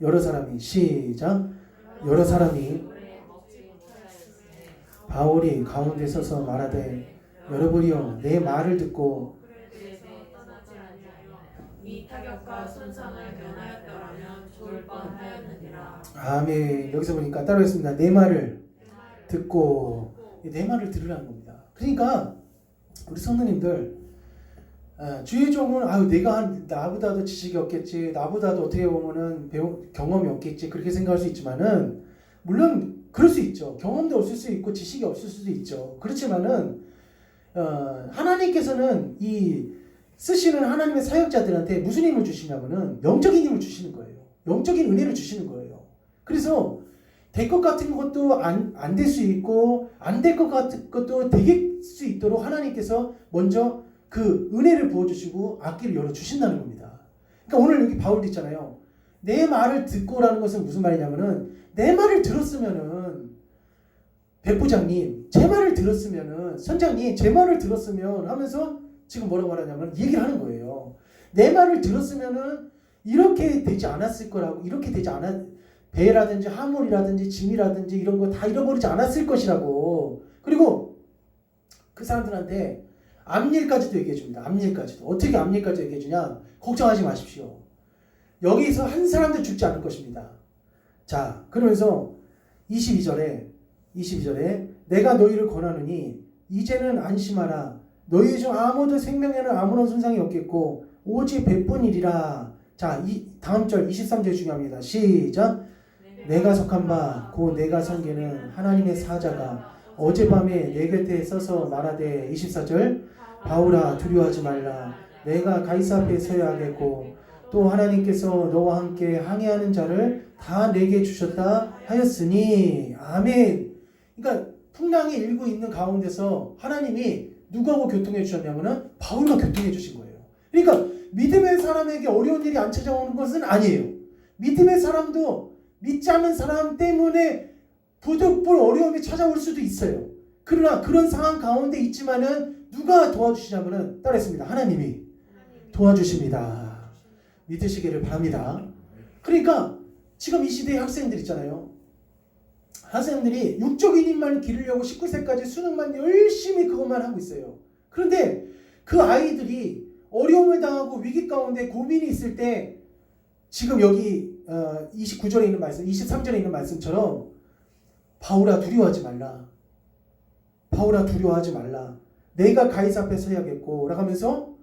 여러 사람이 시작. 여러 사람이 바울이 가운데 서서 말하되 여러분이여 내 말을 듣고 이 타격과 손상을 면하였더라면 좋을 뻔하였느니라. 아멘. 여기서 보니까 따라하겠습니다. 내 말을 듣고 내 말을 들으라는 겁니다. 그러니까 우리 성도님들 주의 종은 내가 나보다도 지식이 없겠지, 나보다도 어떻게 보면은 경험이 없겠지 그렇게 생각할 수 있지만은 물론 그럴 수 있죠. 경험도 없을 수 있고 지식이 없을 수도 있죠. 그렇지만은 하나님께서는 이 쓰시는 하나님의 사역자들한테 무슨 힘을 주시냐면은 영적인 힘을 주시는 거예요. 영적인 은혜를 주시는 거예요. 그래서 될 것 같은 것도 안 될 수 있고 안 될 것 같은 것도 되게 수 있도록 하나님께서 먼저 그 은혜를 부어주시고 앞길을 열어주신다는 겁니다. 그러니까 오늘 여기 바울도 있잖아요. 내 말을 듣고라는 것은 무슨 말이냐면은 내 말을 들었으면은 백부장님 제 말을 들었으면은 선장님 제 말을 들었으면 하면서 지금 뭐라고 말하냐면 얘기를 하는 거예요. 내 말을 들었으면은 이렇게 되지 않았을 거라고, 이렇게 되지 배라든지 화물이라든지 짐이라든지 이런 거 다 잃어버리지 않았을 것이라고 그리고 그 사람들한테 앞일까지도 얘기해 줍니다. 앞일까지도. 어떻게 앞일까지 얘기해 주냐? 걱정하지 마십시오. 여기서 한 사람도 죽지 않을 것입니다. 자, 그러면서 22절에 내가 너희를 권하노니 이제는 안심하라. 너희 중 아무도 생명에는 아무런 손상이 없겠고 오직 베푼이리라. 자, 이 다음 절 23절 중요합니다. 시작. 내가 속한 바 곧 내가 섬기는 하나님의 사자가 어젯밤에 내 곁에 서서 말하되 24절 바울아 두려워하지 말라. 내가 가이사 앞에 서야 하겠고 또 하나님께서 너와 함께 항해하는 자를 다 내게 주셨다 하였으니 아멘. 그러니까 풍랑이 일고 있는 가운데서 하나님이 누구하고 교통해 주셨냐면은 바울과 교통해 주신 거예요. 그러니까 믿음의 사람에게 어려운 일이 안 찾아오는 것은 아니에요. 믿음의 사람도 믿지 않는 사람 때문에 부득불 어려움이 찾아올 수도 있어요. 그러나 그런 상황 가운데 있지만은 누가 도와주시냐면은 따라했습니다. 하나님이 도와주십니다. 믿으시기를 바랍니다. 그러니까 지금 이 시대의 학생들 있잖아요. 학생들이 육적인 힘만 기르려고 19세까지 수능만 열심히 그것만 하고 있어요. 그런데 그 아이들이 어려움을 당하고 위기 가운데 고민이 있을 때 지금 여기 29절에 있는 말씀, 23절에 있는 말씀처럼 바울아 두려워하지 말라. 바울아 두려워하지 말라. 내가 가이사 앞에 서야겠고 라고 하면서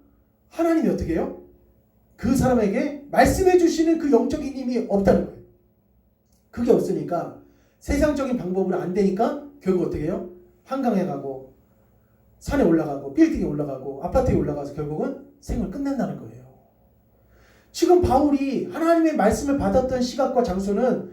하나님이 어떻게 해요? 그 사람에게 말씀해 주시는 그 영적인 힘이 없다는 거예요. 그게 없으니까 세상적인 방법으로 안 되니까 결국 어떻게 해요? 한강에 가고 산에 올라가고 빌딩에 올라가고 아파트에 올라가서 결국은 생을 끝낸다는 거예요. 지금 바울이 하나님의 말씀을 받았던 시각과 장소는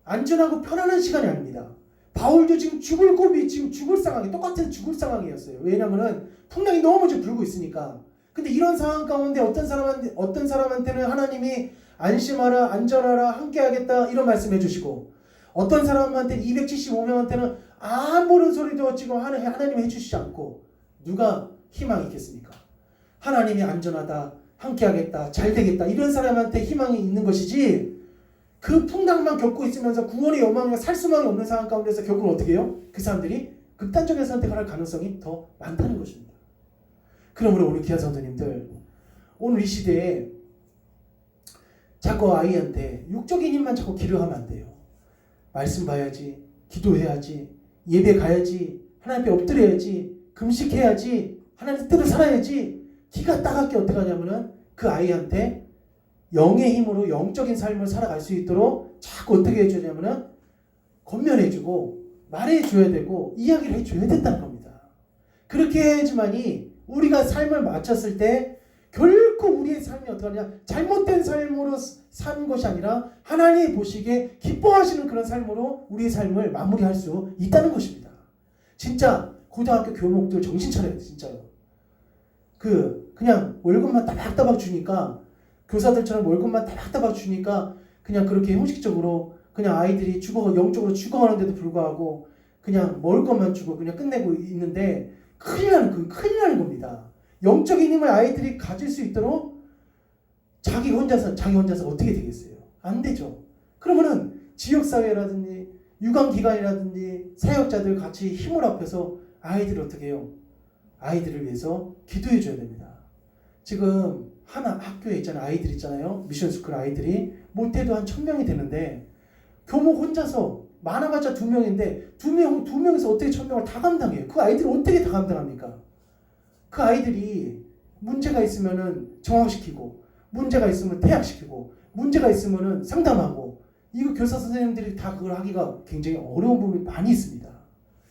안전하고 편안한 시간이 아닙니다. 바울도 지금 죽을 고비, 지금 죽을 상황이 똑같은 죽을 상황이었어요. 왜냐하면 풍랑이 너무 지금 불고 있으니까. 근데 이런 상황 가운데 어떤 사람한테는 하나님이 안심하라, 안전하라, 함께하겠다 이런 말씀해 주시고 어떤 사람한테는 275명한테는 아무런 소리도 지금 하나님이 해주시지 않고 누가 희망이 있겠습니까? 하나님이 안전하다, 함께하겠다, 잘되겠다 이런 사람한테 희망이 있는 것이지 그 풍랑만 겪고 있으면서 구원의 여망이나 살 수만이 없는 상황 가운데서 결국은 어떻게 해요? 그 사람들이 극단적인 선택을 할 가능성이 더 많다는 것입니다. 그러므로 우리 귀한 성도님들 오늘 이 시대에 자꾸 아이한테 육적인 힘만 자꾸 기르하면 안 돼요. 말씀 봐야지, 기도해야지, 예배 가야지, 하나님 앞에 엎드려야지, 금식해야지, 하나님 뜻대로 살아야지. 기가 따갑게 어떻게 하냐면은 그 아이한테 영의 힘으로 영적인 삶을 살아갈 수 있도록 자꾸 어떻게 해주냐면은 권면해주고 말해줘야 되고 이야기를 해줘야 된다는 겁니다. 그렇게 해야지만이 우리가 삶을 마쳤을 때 결코 우리의 삶이 어떻게 하냐 잘못된 삶으로 사는 것이 아니라 하나님이 보시기에 기뻐하시는 그런 삶으로 우리의 삶을 마무리할 수 있다는 것입니다. 진짜 고등학교 교목들 정신 차려야 돼. 진짜요. 그냥 월급만 따박따박 주니까 교사들처럼 월급만 따박따박 주니까 그냥 그렇게 형식적으로 그냥 아이들이 영적으로 죽어가는데도 불구하고 그냥 먹을 것만 주고 그냥 끝내고 있는데 큰일 나는 겁니다. 영적인 힘을 아이들이 가질 수 있도록 자기 혼자서 어떻게 되겠어요? 안 되죠. 그러면은 지역사회라든지 유관기관이라든지 사역자들 같이 힘을 합해서 아이들을 어떻게 해요? 아이들을 위해서 기도해 줘야 됩니다. 지금 하나 학교에 있잖아요. 아이들 있잖아요. 미션스쿨 아이들이 못해도 한 1000명이 되는데 교목 혼자서 많아봤자 2명인데 2명에서 어떻게 1000명을 다 감당해요? 그 아이들이 어떻게 다 감당합니까? 그 아이들이 문제가 있으면은 정화시키고 문제가 있으면 퇴학시키고 문제가 있으면은 상담하고 이거 교사 선생님들이 다 그걸 하기가 굉장히 어려운 부분이 많이 있습니다.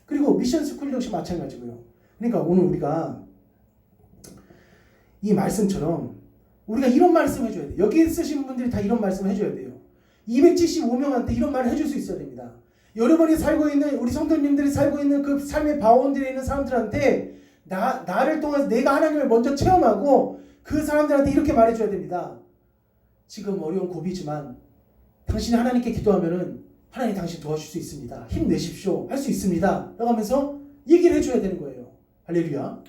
그리고 미션스쿨 역시 마찬가지고요. 그러니까 오늘 우리가 이 말씀처럼 우리가 이런 말씀 해줘야 돼요. 여기 쓰신 분들이 다 이런 말씀 해줘야 돼요. 275명한테 이런 말을 해줄 수 있어야 됩니다. 여러분이 살고 있는 우리 성도님들이 살고 있는 그 삶의 바운드리에 있는 사람들한테 나를 통해서 내가 하나님을 먼저 체험하고 그 사람들한테 이렇게 말해줘야 됩니다. 지금 어려운 고비지만 당신이 하나님께 기도하면은 하나님 당신 도와줄 수 있습니다. 힘내십시오. 할 수 있습니다. 라고 하면서 얘기를 해줘야 되는 거예요. 할렐루야.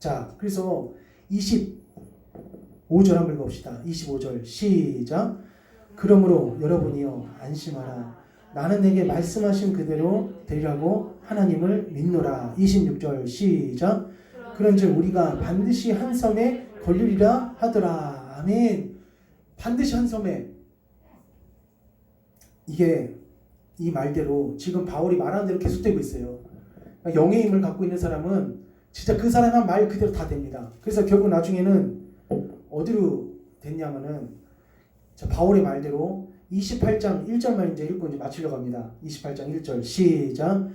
자, 그래서 25절 한번 읽어봅시다. 25절 시작. 그러므로 여러분이여 안심하라. 나는 내게 말씀하신 그대로 되리라고 하나님을 믿노라. 26절 시작. 그런즉 우리가 반드시 한 섬에 걸리리라 하더라. 아멘. 반드시 한 섬에. 이게 이 말대로 지금 바울이 말하는 대로 계속되고 있어요. 그러니까 영의 힘을 갖고 있는 사람은 진짜 그 사람의 말 그대로 다 됩니다. 그래서 결국 나중에는 어디로 됐냐면은 바울의 말대로 28장 1절만 이제 읽고 이제 마치려고 합니다. 28장 1절 시작.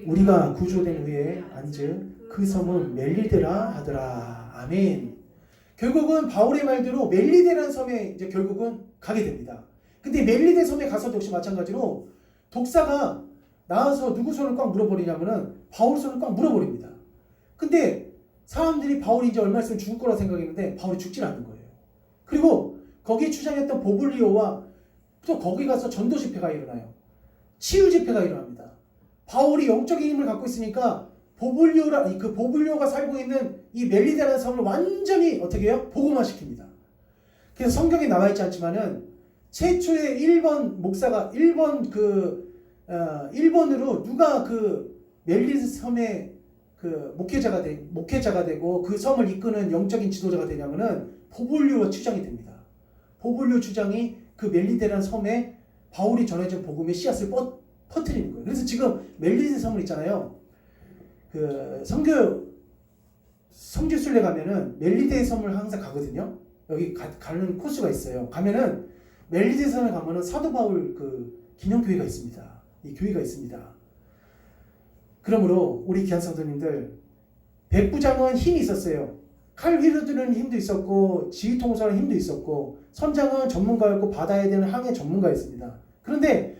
우리가 구조된 후에 앉은 그 섬은 멜리데라 하더라. 아멘. 결국은 바울의 말대로 멜리데라는 섬에 이제 결국은 가게 됩니다. 근데 멜리데 섬에 가서도 역시 마찬가지로 독사가 나와서 누구 손을 꽉 물어버리냐면은 바울 손을 꽉 물어버립니다. 근데 사람들이 바울이 이제 얼마 있으면 죽을 거라 생각했는데 바울이 죽질 않는 거예요. 그리고 거기에 추장했던 보블리오와 또 거기 가서 전도 집회가 일어나요. 치유 집회가 일어납니다. 바울이 영적인 힘을 갖고 있으니까 그 보블리오가 살고 있는 이 멜리데라는 섬을 완전히 어떻게 해요? 복음화시킵니다. 그래서 성경에 나와 있지 않지만은 최초의 1번 목사가 1번으로 누가 그 멜리데 섬의 그 목회자가 되고 그 섬을 이끄는 영적인 지도자가 되냐면은 보블리오 추장이 됩니다. 보블리오 추장이 그 멜리데라는 섬에 바울이 전해준 복음의 씨앗을 퍼뜨리는 거예요. 그래서 지금 멜리데 섬을 있잖아요. 그 성지순례 가면은 멜리데 섬을 항상 가거든요. 여기 가는 코스가 있어요. 가면은 멜리데 섬에 가면은 사도 바울 그 기념교회가 있습니다. 이 교회가 있습니다. 그러므로 우리 귀한 성도님들, 백부장은 힘이 있었어요. 칼 휘두르는 힘도 있었고 지휘통솔하는 힘도 있었고, 선장은 전문가였고 바다에 대한 항해 전문가였습니다. 그런데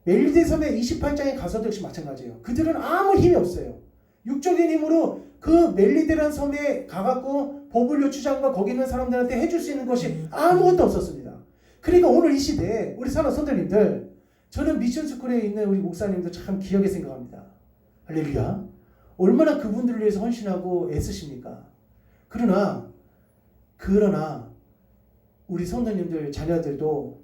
멜리데 섬의 28장에 가서도 역시 마찬가지예요. 그들은 아무 힘이 없어요. 육적인 힘으로 그 멜리데라는 섬에 가갖고 보블리오 추장과 거기 있는 사람들한테 해줄 수 있는 것이 아무것도 없었습니다. 그러니까 오늘 이 시대에 우리 사랑 성도님들, 저는 미션스쿨에 있는 우리 목사님도 참 귀하게 생각합니다. 할렐루야. 얼마나 그분들을 위해서 헌신하고 애쓰십니까? 그러나 우리 성도님들 자녀들도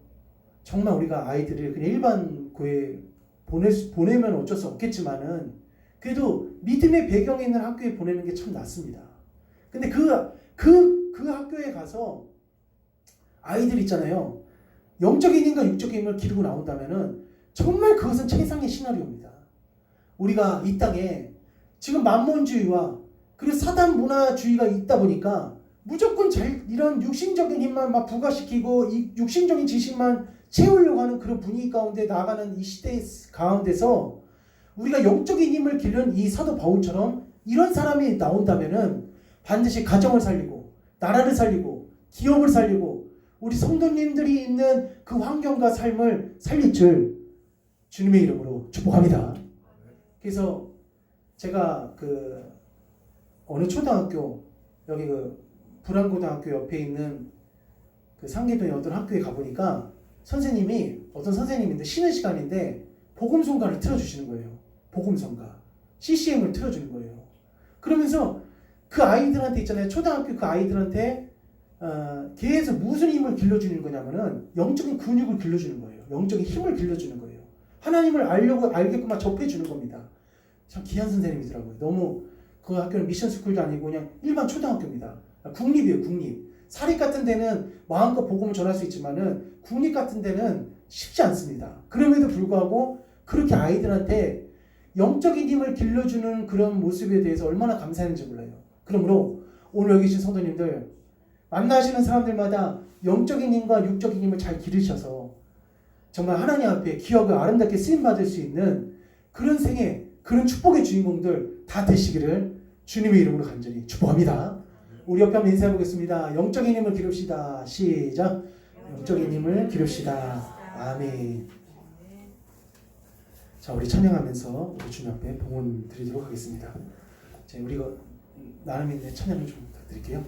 정말 우리가 아이들을 그냥 일반 교회에 보내면 어쩔 수 없겠지만은 그래도 믿음의 배경에 있는 학교에 보내는 게 참 낫습니다. 근데 그 학교에 가서 아이들 있잖아요. 영적인 힘과 육적인 힘을 기르고 나온다면은 정말 그것은 최상의 시나리오입니다. 우리가 이 땅에 지금 만몬주의와 그리고 사단 문화주의가 있다 보니까 무조건 이런 육신적인 힘만 막 부과시키고 이 육신적인 지식만 채우려고 하는 그런 분위기 가운데 나아가는 이 시대 가운데서 우리가 영적인 힘을 기르는 이 사도 바울처럼 이런 사람이 나온다면은 반드시 가정을 살리고 나라를 살리고 기업을 살리고 우리 성도님들이 있는 그 환경과 삶을 살릴 줄 주님의 이름으로 축복합니다. 그래서 제가 그 어느 초등학교, 여기 그 불안고등학교 옆에 있는 그 상계동의 어떤 학교에 가보니까 어떤 선생님인데 쉬는 시간인데 복음성가를 틀어주시는 거예요. 복음성가 CCM을 틀어주는 거예요. 그러면서 그 아이들한테 있잖아요. 초등학교 그 아이들한테 계속 무슨 힘을 길러주는 거냐면은 영적인 근육을 길러주는 거예요. 영적인 힘을 길러주는 거예요. 하나님을 알게끔 막 접해주는 겁니다. 참 귀한 선생님이더라고요. 너무 그 학교는 미션스쿨도 아니고 그냥 일반 초등학교입니다. 국립이에요. 국립. 사립 같은 데는 마음껏 복음을 전할 수 있지만은 국립 같은 데는 쉽지 않습니다. 그럼에도 불구하고 그렇게 아이들한테 영적인 힘을 길러주는 그런 모습에 대해서 얼마나 감사했는지 몰라요. 그러므로 오늘 여기 계신 성도님들, 만나시는 사람들마다 영적인 힘과 육적인 힘을 잘 기르셔서 정말 하나님 앞에 귀하고 아름답게 쓰임받을 수 있는 그런 생애, 그런 축복의 주인공들 다 되시기를 주님의 이름으로 간절히 축복합니다. 우리 옆에 한번 인사해 보겠습니다. 영적인 힘을 기릅시다. 시작. 영적인 힘을 기릅시다. 아멘. 자, 우리 찬양하면서 우리 주님 앞에 봉헌 드리도록 하겠습니다. 자, 우리가 나눔 있는 찬양을 좀 부탁드릴게요.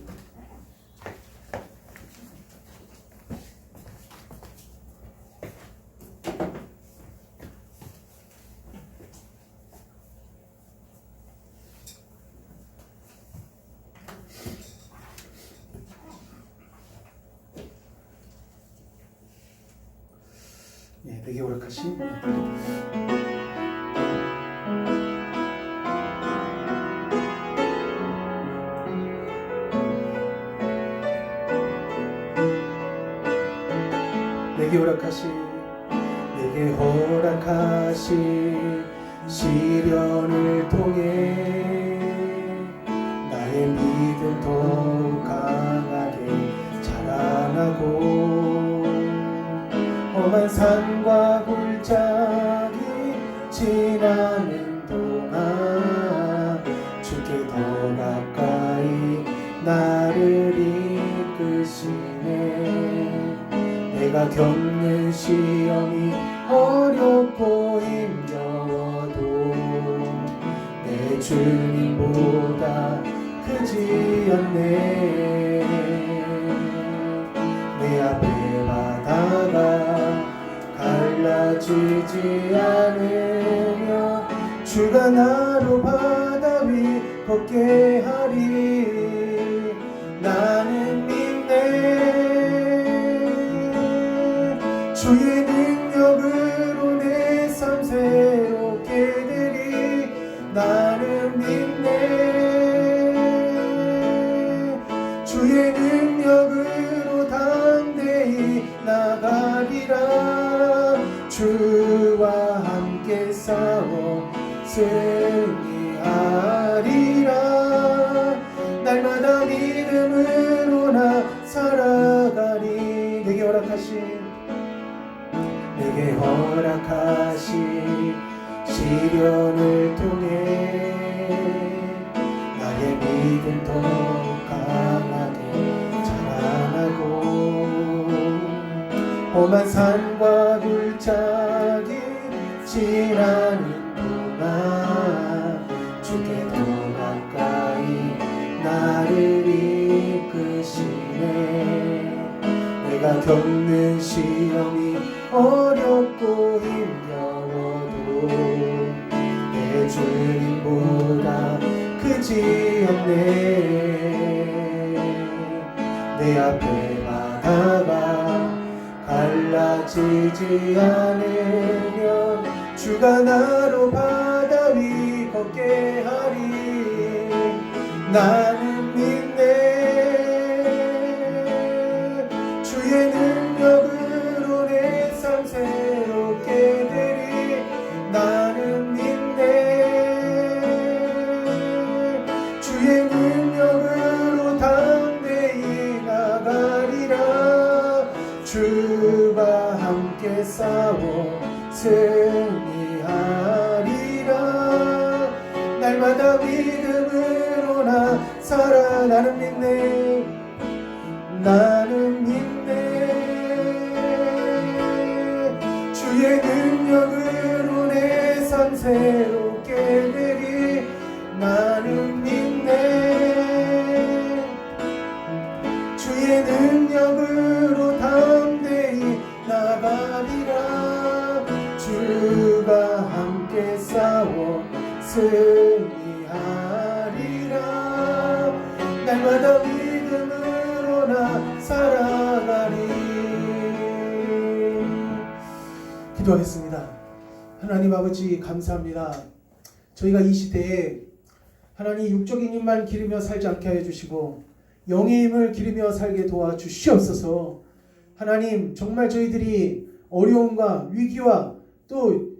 네, 내게 오락하신 내게 허락하신 시련을 통해 나의 믿음 더욱 강하게 자라나고 험한 산과 골짜기 지나는 동안 주께 더 가까이 나를 이끄시네. 내가 겪는 시험이 어렵고 힘겨워도 내 주님보다 크지 않네. 내 앞에 바다가 갈라지지 않으며 주가 나로 바다 위 걷게 하리. 나는 믿네. 주의 능력으로 내 삶 새롭게 되리. 나는 믿네. 주의 능력으로 담대히 나가리라. 주와 함께 싸워 승리하리라. 날마다 믿음으로 나 살아가리. 내게 허락하신 시련을 통해 나의 믿음 더 강하게 자라나고 험한 산과 골짜기 지나는 동안 주께 더 가까이 나를 이끄시네. 내가 겪는 시험이 어렵고 힘겨워도 내 주님보다 크지 않네. 내 앞에 바다가 갈라지지 않으면 주가 나로 바다 위 걷게 하리. 나는 믿네. 주의 능력으로 내 삶 새롭게 되리. 나는 믿네. 주의 능력으로 담대히 나가리라. 주가 함께 싸워 승리하리라. 날마다 믿음으로 나 살아. 나는 믿네. 나는 믿네. 주의 능력으로 내 삶 새롭게 되리. 나는 믿네. 주의 능력으로 담대히 나가리라. 주가 함께 싸워 승리하리라. 날마다 믿음으로 나 살아가리. 기도하겠습니다. 하나님 아버지 감사합니다. 저희가 이 시대에 하나님 육적인 힘만 기르며 살지 않게 하여 주시고 영의 힘을 기르며 살게 도와주시옵소서. 하나님 정말 저희들이 어려움과 위기와 또